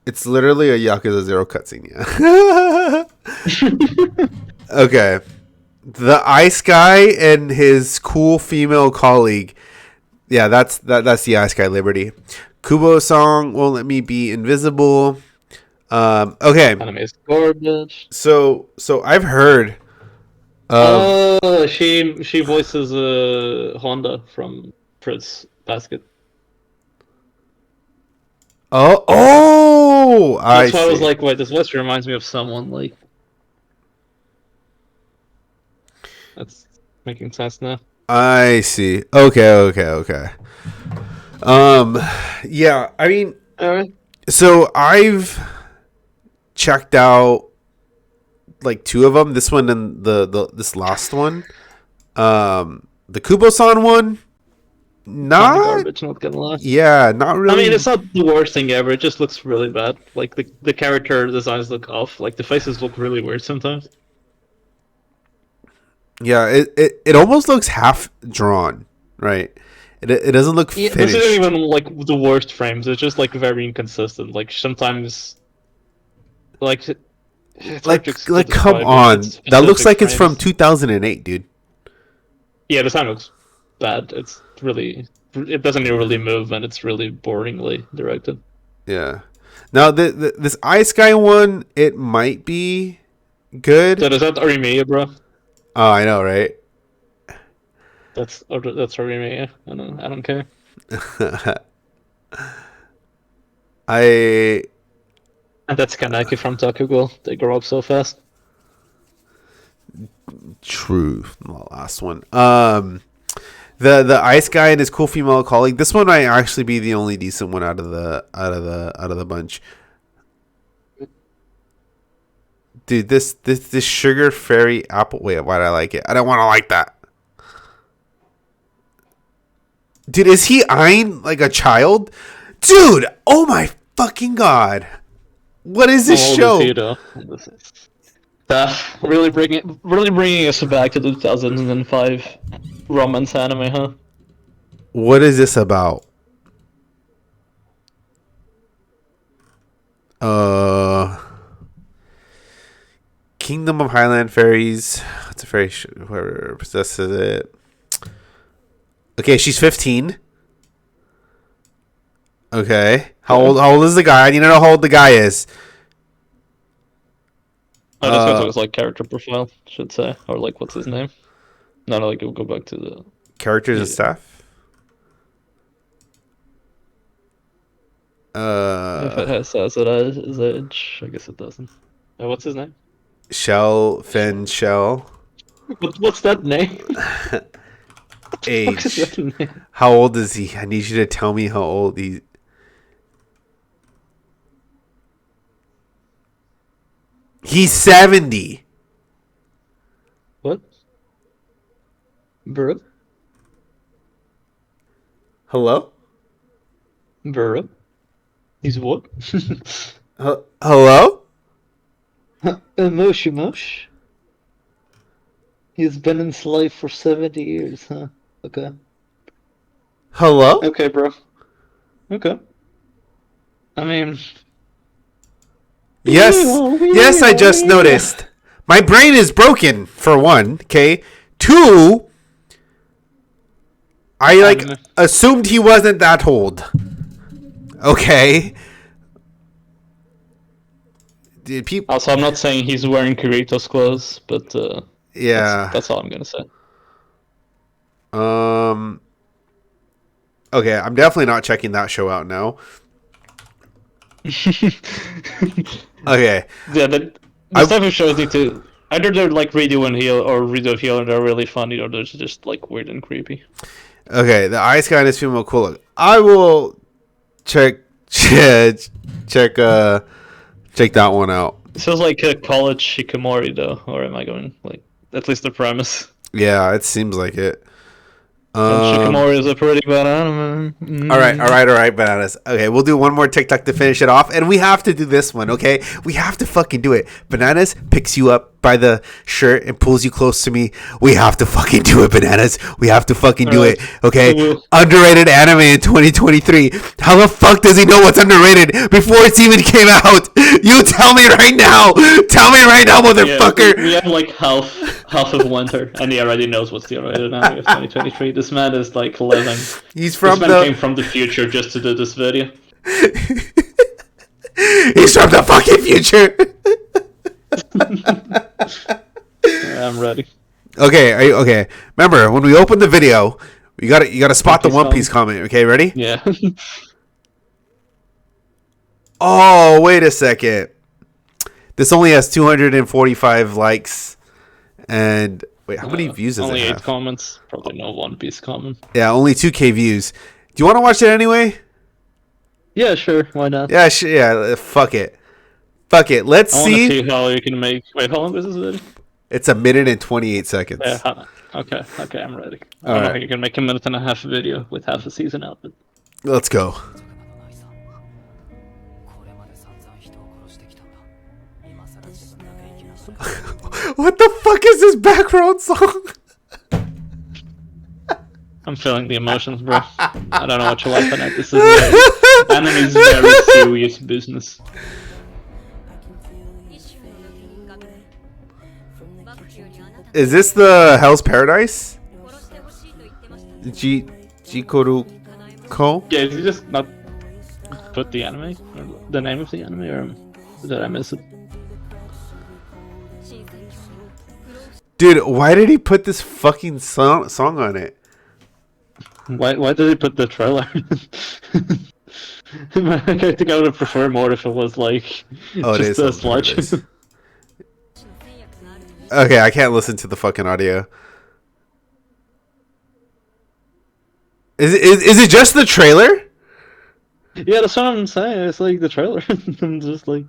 it's literally a Yakuza Zero cutscene. Yeah. Okay, the ice guy and his cool female colleague. Yeah, that's the ice guy Liberty. Kubo song won't let me be invisible. Okay, Anime is garbage. so I've heard of. Oh, she voices Honda from Fruits Basket. Oh, I That's why I was see. like, wait, this voice reminds me of someone. Like that's making sense now. I see. Okay. Um, yeah. I mean, All right. so I've checked out like two of them. This one and the this last one. The Kubo-san one. Kind of Not. garbage, not gonna lie. Yeah, not I mean, really. it's not the worst thing ever. It just looks really bad. Like the character designs look off. Like the faces look really weird sometimes. Yeah, it almost looks half drawn, right? It doesn't look Yeah, this isn't finished. even like the worst frames. It's just like very inconsistent. Like sometimes, like it's hard to Like, come describe. It's on. That looks specific like it's from frames. 2008, dude. Yeah, the sound looks bad. It's really it doesn't even really move, and it's really boringly directed. Yeah. Now this Ice Guy one, it might be good. So does that Arimiya, bro? Oh, I know, right? That's Arimiya. I don't care. I And that's Kaneki from Takugo. They grow up so fast. true. The last one. The Ice Guy and his cool female colleague. This one might actually be the only decent one out of the bunch. Dude, this sugar fairy apple. Wait, why did I like it? I don't want to like that. Dude, is he eyeing like a child? Dude, oh my fucking god. What is this How old show? is he, though? Really bringing us back to 2005 romance anime, huh? What is this about? Uh Kingdom of Highland Fairies. It's a fairy whoever possesses it. Okay, she's 15. Okay. How old is the guy? I need to know how old the guy is. I just go to his like character profile, should say, or like what's his name? No, like we'll go back to the Characters and yeah. stuff. If it says it as his age, I guess it doesn't. What's his name? Shell, Fen, Shell. What's that name? What is Age. that name? How old is he? I need you to tell me how old he. He's 70. What? Bro? Hello? Bro? He's what? Hello? Mosh. He's been enslaved for 70 years, huh? Okay. Hello? Okay, bro. Okay. I mean, Yes, I just noticed. My brain is broken, for one, okay? Two, I assumed he wasn't that old. Okay. Did people Also, I'm not saying he's wearing Kirito's clothes, but Yeah. that's all I'm gonna say. Okay, I'm definitely not checking that show out now. Okay. Yeah, this type of shows need to either they're like redo heal, and they're really funny, or they're just like weird and creepy. Okay, the Ice Guy and his female cool look. I will check that one out. It feels like a college Shikamori, though, or am I going like at least the premise? Yeah, it seems like it. And Shikimori is a pretty bad anime. All right, Bananas. Okay, we'll do one more TikTok to finish it off, and we have to do this one, okay? We have to fucking do it. Bananas picks you up by the shirt and pulls you close to me. We have to fucking do it, Bananas. We have to fucking do it, okay? Underrated anime in 2023. How the fuck does he know what's underrated before it's even came out? You tell me right now. Tell me right now, motherfucker. Yeah, we have like half of winter, and he already knows what's the underrated anime of 2023. This man is like living. He's from this man came from the future just to do this video. He's from the fucking future. I'm ready. Okay, okay. Remember, when we open the video, you gotta spot the One Piece comment. Okay, ready? Yeah. Oh, wait a second. This only has 245 likes, and wait, how many views does it have? Only 8 comments. Probably no One Piece comment. Yeah, only 2K views. Do you want to watch it anyway? Yeah, sure. Why not? Yeah, yeah. Fuck it. Fuck it. Let's see. I want to see how you can make. Wait, how long is this video? It's 1 minute and 28 seconds. Yeah. Okay, I'm ready. I don't know if you can make a 1.5 minute video with half a season out. But... Let's go. What the fuck is this background song? I'm feeling the emotions, bro. I don't know what you're laughing at. This is anime is very serious business. Is this the Hell's Paradise? Jikoru Ko? Yeah, did you just not put the anime? Or the name of the anime, or did I miss it? Dude, why did he put this fucking song on it? Why did he put the trailer? I think I would have preferred more if it was like just a slideshow. Okay, I can't listen to the fucking audio. Is it just the trailer? Yeah, that's what I'm saying. It's like the trailer. I'm just like...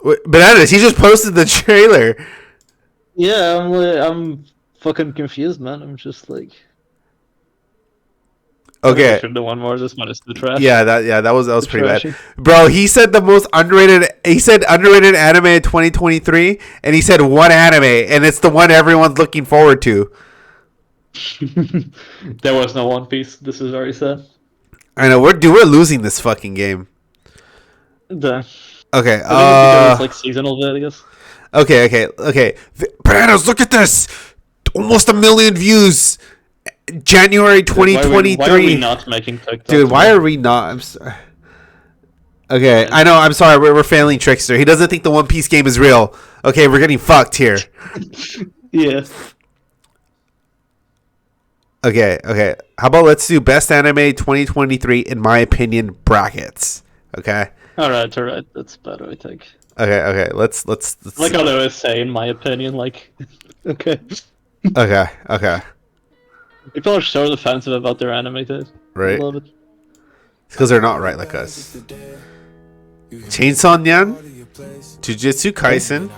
Wait, Bananas, he just posted the trailer. Yeah, I'm fucking confused, man. I'm just like... Okay. The one more. This one is the trash. Yeah, that was pretty bad, bro. He said the most underrated. He said underrated anime in 2023, and he said one anime, and it's the one everyone's looking forward to. There was no One Piece. This is already said. I know we're losing this fucking game. Okay. It's like seasonal videos. Okay. Bananas, look at this! Almost 1 million views. January 2023. Why are we not making TikToks? Dude, why are we not? I'm sorry. Okay, I know. I'm sorry. We're failing Trickster. He doesn't think the One Piece game is real. Okay, we're getting fucked here. Yeah. Okay. How about let's do best anime 2023 in my opinion brackets. Okay. All right. That's better, I think. Okay. Let's like how they always say, in my opinion, like. Okay. Okay. People are so defensive about their anime, dude. Right. I love it. It's because they're not right like us. Chainsaw Nyan, Jujutsu Kaisen,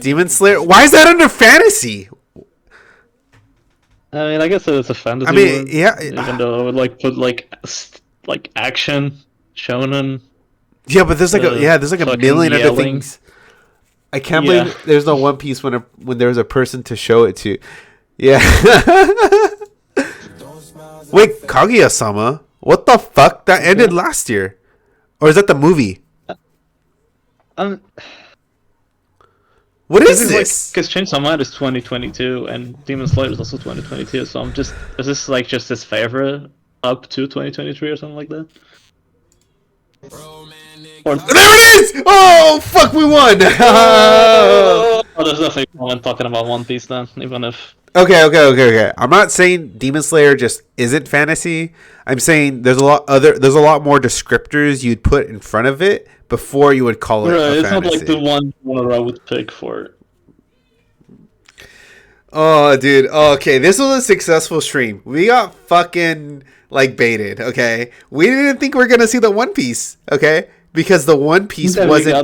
Demon Slayer. Why is that under fantasy? I mean, I guess it's a fantasy. I mean, word, yeah. Even though I would like put like action, shonen. Yeah, but there's like a million other things. I can't believe there's no One Piece when there's a person to show it to. Yeah. Wait, Kaguya-sama? What the fuck? That ended last year. Or is that the movie? What is this? Because Chainsaw Man is 2022 and Demon Slayer is also 2022, so I'm just... Is this like just his favorite up to 2023 or something like that? Or... There it is! Oh, fuck, we won! Oh, there's nothing wrong with talking about One Piece then, even if... Okay. I'm not saying Demon Slayer just isn't fantasy. I'm saying there's a lot more descriptors you'd put in front of it before you would call it a it's fantasy. Not like the one I would pick for it. Oh, dude. Okay, this was a successful stream. We got fucking like baited. Okay, we didn't think we were gonna see the One Piece. Okay, because the One Piece wasn't.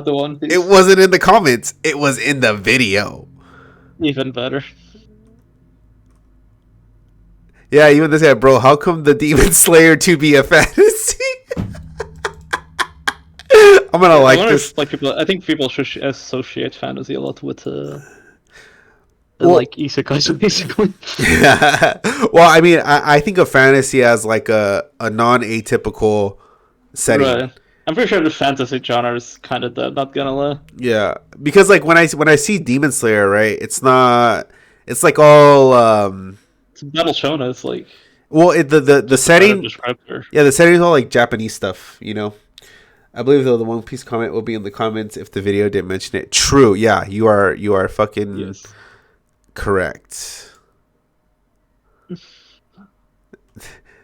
It wasn't in the comments. It was in the video. Even better. Yeah, even this guy, bro. How come the Demon Slayer to be a fantasy? I'm gonna like this. If, like people, I think people should associate fantasy a lot with Well, like isekais, basically. Yeah. Well, I mean, I think of fantasy as like a non-atypical setting. Right. I'm pretty sure the fantasy genre is kind of dead. Not gonna lie. Yeah, because like when I see Demon Slayer, right? It's not. It's like all. It's Battle Shonen. It's like. Well, the setting. Yeah, the setting is all like Japanese stuff. You know. I believe though the One Piece comment will be in the comments if the video didn't mention it. True. Yeah, you are fucking Yes. correct.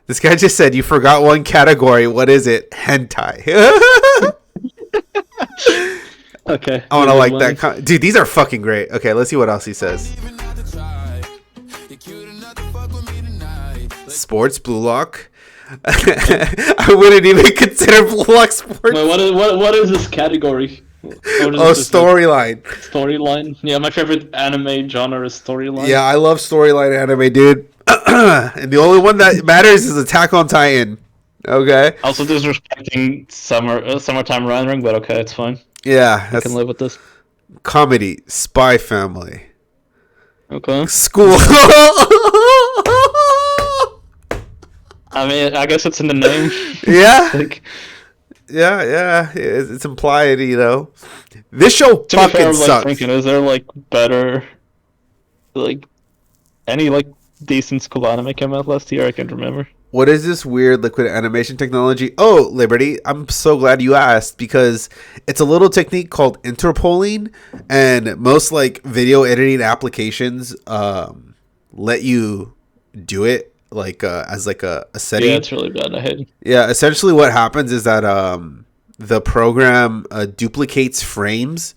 This guy just said you forgot one category. What is it? Hentai. Okay. I want to like that. Dude, these are fucking great. Okay, let's see what else he says. Sports, Blue Lock. I wouldn't even consider Blue Lock sports. Wait, what is this category? Oh, storyline. Storyline. Yeah, my favorite anime genre is storyline. Yeah, I love storyline anime, dude. And the only one that matters is Attack on Titan. Okay. Also disrespecting summertime rendering, but okay, it's fine. Yeah, I can live with this. Comedy, Spy Family. Okay. School. I mean, I guess it's in the name. Yeah. Like, yeah. It's implied, you know. This show fucking fair, sucks. like, thinking, is there like better, like, any like decent school anime came out last year? I can't remember. What is this weird liquid animation technology? Oh, Liberty, I'm so glad you asked because it's a little technique called interpoling, and most like video editing applications let you do it like as like a setting. Yeah, it's really bad. I hate it. Yeah, essentially what happens is that the program duplicates frames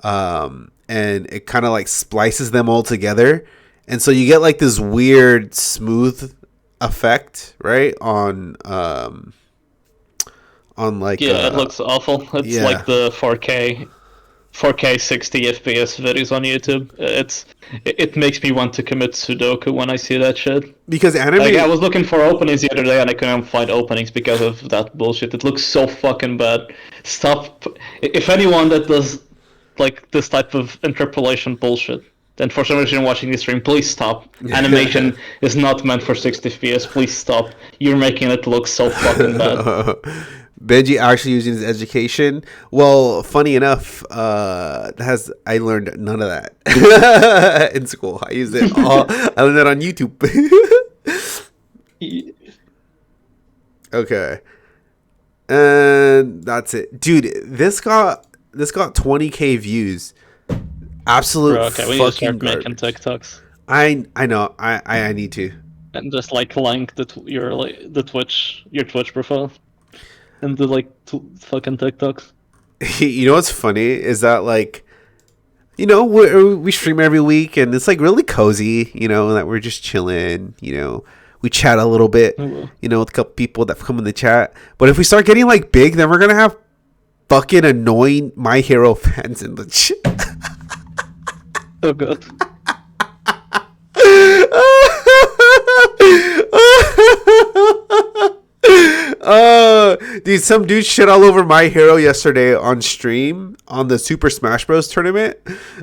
and it kind of like splices them all together, and so you get like this weird smooth effect, right? On like it looks awful. It's like the 4K 60 FPS videos on YouTube. It makes me want to commit Sudoku when I see that shit. Because anime, like, I was looking for openings the other day and I couldn't find openings because of that bullshit. It looks so fucking bad. Stop. If anyone that does like this type of interpolation bullshit, then for some reason watching this stream, please stop. Animation is not meant for 60 FPS. Please stop. You're making it look so fucking bad. Benji actually using his education. Well, funny enough, I learned none of that in school. I used it all. I learned it on YouTube. Okay, and that's it, dude. This got 20K views. Absolute. Bro, okay, we need to start making TikToks. I know. I need to. And just like link your Twitch profile. And do like fucking TikToks. You know what's funny is that like, you know, we stream every week and it's like really cozy. You know that we're just chilling. You know, we chat a little bit. You know, with a couple people that come in the chat. But if we start getting like big, then we're gonna have fucking annoying My Hero fans in the chat. Oh god. Dude, some dude shit all over My Hero yesterday on stream on the Super Smash Bros. Tournament.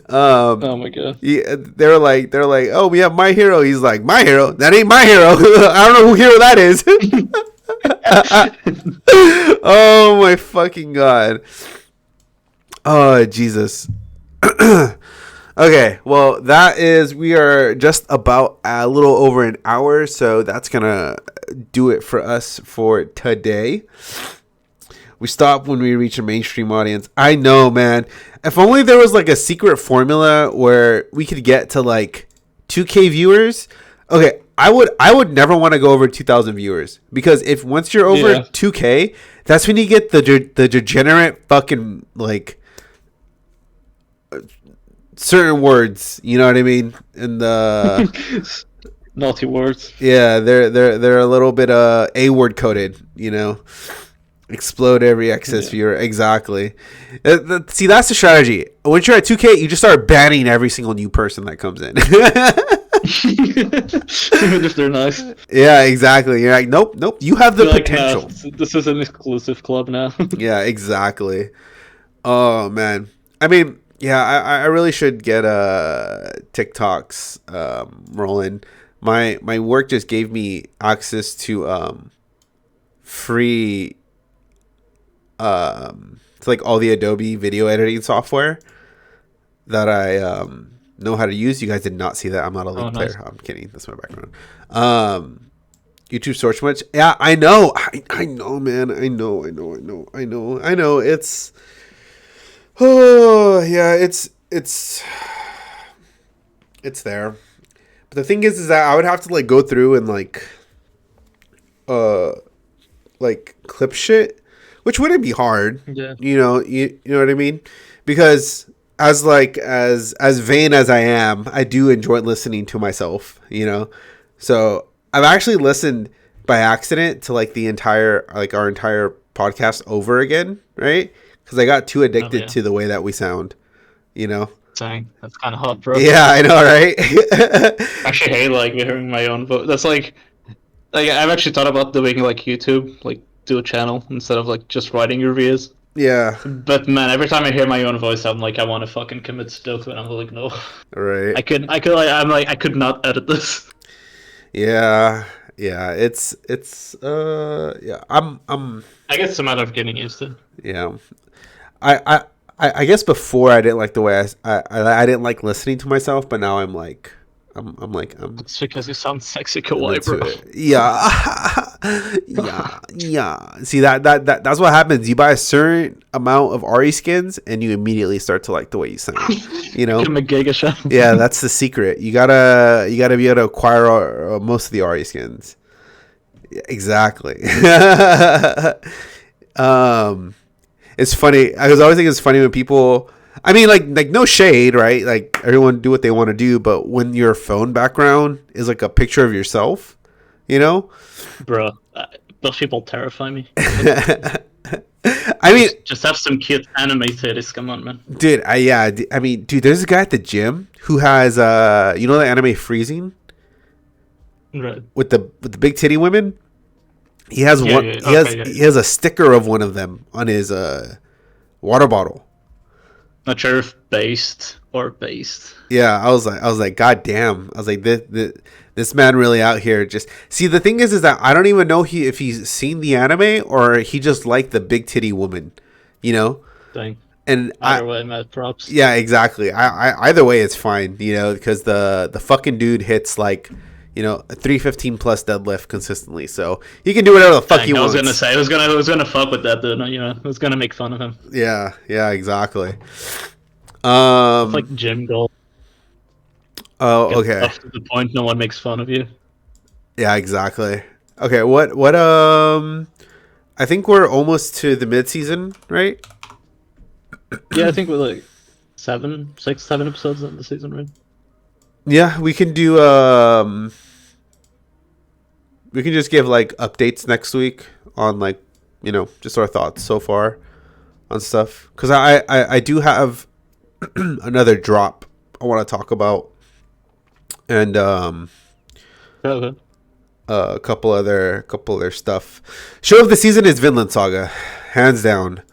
Oh my god. Yeah, they're like, oh, we have My Hero. He's like, My Hero? That ain't My Hero. I don't know who hero that is. Oh my fucking god. Oh Jesus. Okay, well, we are just about a little over an hour, so that's gonna do it for us for today. We stop when we reach a mainstream audience. I know, man. If only there was like a secret formula where we could get to like 2K viewers. Okay, I would never want to go over 2,000 viewers because once you're over 2K, that's when you get the degenerate fucking like certain words, you know what I mean? And the naughty words. Yeah, they're a little bit A word coded, you know. Explode every excess viewer. Exactly. See, that's the strategy. Once you're at 2K, you just start banning every single new person that comes in. Even if they're nice. Yeah, exactly. You're like, nope. You have the potential. Like, nah, this is an exclusive club now. Yeah, exactly. Oh man. I mean, yeah, I really should get TikToks rolling. My work just gave me access to free to like all the Adobe video editing software that I know how to use. You guys did not see that. I'm not a league player. I'm kidding. That's my background. YouTube search much? Yeah, I know. I know, man. I know. It's yeah, it's there. But the thing is that I would have to like go through and like clip shit, which wouldn't be hard. Yeah. You know what I mean? Because as vain as I am, I do enjoy listening to myself, So I've actually listened by accident to like our entire podcast over again, right? Because I got too addicted to the way that we sound, Dang, that's kind of hot, bro. Yeah, I know, right? I actually hate like hearing my own voice. That's like I've actually thought about doing like YouTube, like do a channel instead of like just writing reviews. Yeah. But man, every time I hear my own voice, I'm like, I want to fucking commit still to it. I'm like, no. Right. I could not edit this. Yeah. It's yeah. I guess it's a matter of getting used to. Yeah. I guess before I didn't like the way I didn't like listening to myself, but now I'm like. It's because you sound sexy kawaii, bro. Yeah. See that's what happens. You buy a certain amount of Ari skins, and you immediately start to like the way you sound. Yeah, that's the secret. You gotta be able to acquire most of the Ari skins. Yeah, exactly. It's funny. I was always thinking it's funny when people. I mean, like no shade, right? Like everyone do what they want to do, but when your phone background is like a picture of yourself, bro, those people terrify me. I mean, just have some cute anime titties. Come on, man. Dude, I mean, dude, there's a guy at the gym who has the anime Freezing, right? With the big titty women. He has one. He has a sticker of one of them on his water bottle. Not sure if based or based. Yeah, I was like, God damn! I was like, this man really out here. Just see, the thing is that I don't even know if he's seen the anime or he just liked the big titty woman, Dang. And either way, mad props. Yeah, exactly. I either way, it's fine, because the fucking dude hits like. A 315 plus deadlift consistently, so he can do whatever the fuck he wants. I was gonna say, I was gonna fuck with that dude. I was gonna make fun of him. Yeah, exactly. It's like gym goal. Oh, okay. Up to the point, no one makes fun of you. Yeah, exactly. Okay, what? I think we're almost to the mid-season, right? Yeah, I think we're like 7 episodes of the season, right? Yeah, we can do we can just give like updates next week on like, just our thoughts so far on stuff, cuz I do have another drop I want to talk about, and okay. A couple other stuff. Show of the season is Vinland Saga, hands down.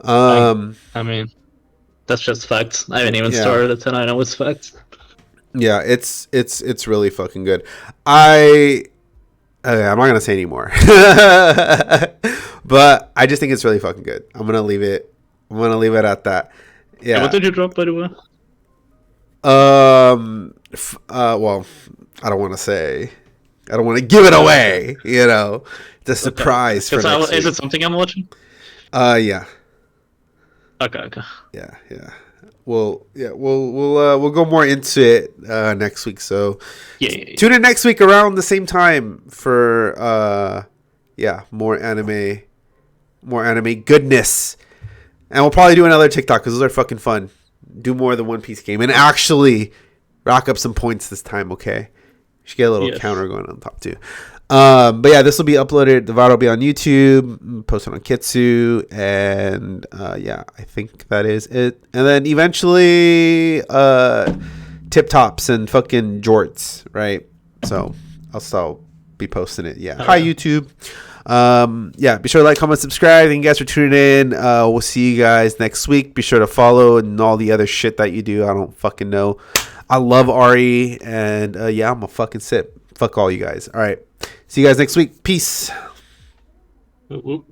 I mean, that's just facts. I haven't even started it, and I know it's facts. Yeah, it's really fucking good. I'm not gonna say anymore, but I just think it's really fucking good. I'm gonna leave it at that. Yeah. What did you drop, by the way? Well, I don't want to say. I don't want to give it away. It's a surprise for next week. Is it something I'm watching? Yeah. Okay. Yeah. We'll go more into it next week. So tune in next week around the same time for more anime goodness, and we'll probably do another TikTok because those are fucking fun. Do more of the One Piece game and actually rack up some points this time. Okay, should get a little counter going on top too. But yeah, this will be uploaded. The VOD will be on YouTube, posted on Kitsu, and yeah, I think that is it. And then eventually, tip tops and fucking jorts, right? So I'll still be posting it. Yeah. Hi YouTube. Yeah, be sure to like, comment, subscribe. Thank you guys for tuning in. We'll see you guys next week. Be sure to follow and all the other shit that you do. I don't fucking know. I love Ari, and yeah, I'm a fucking sip. Fuck all you guys. All right. See you guys next week. Peace. Whoop, whoop.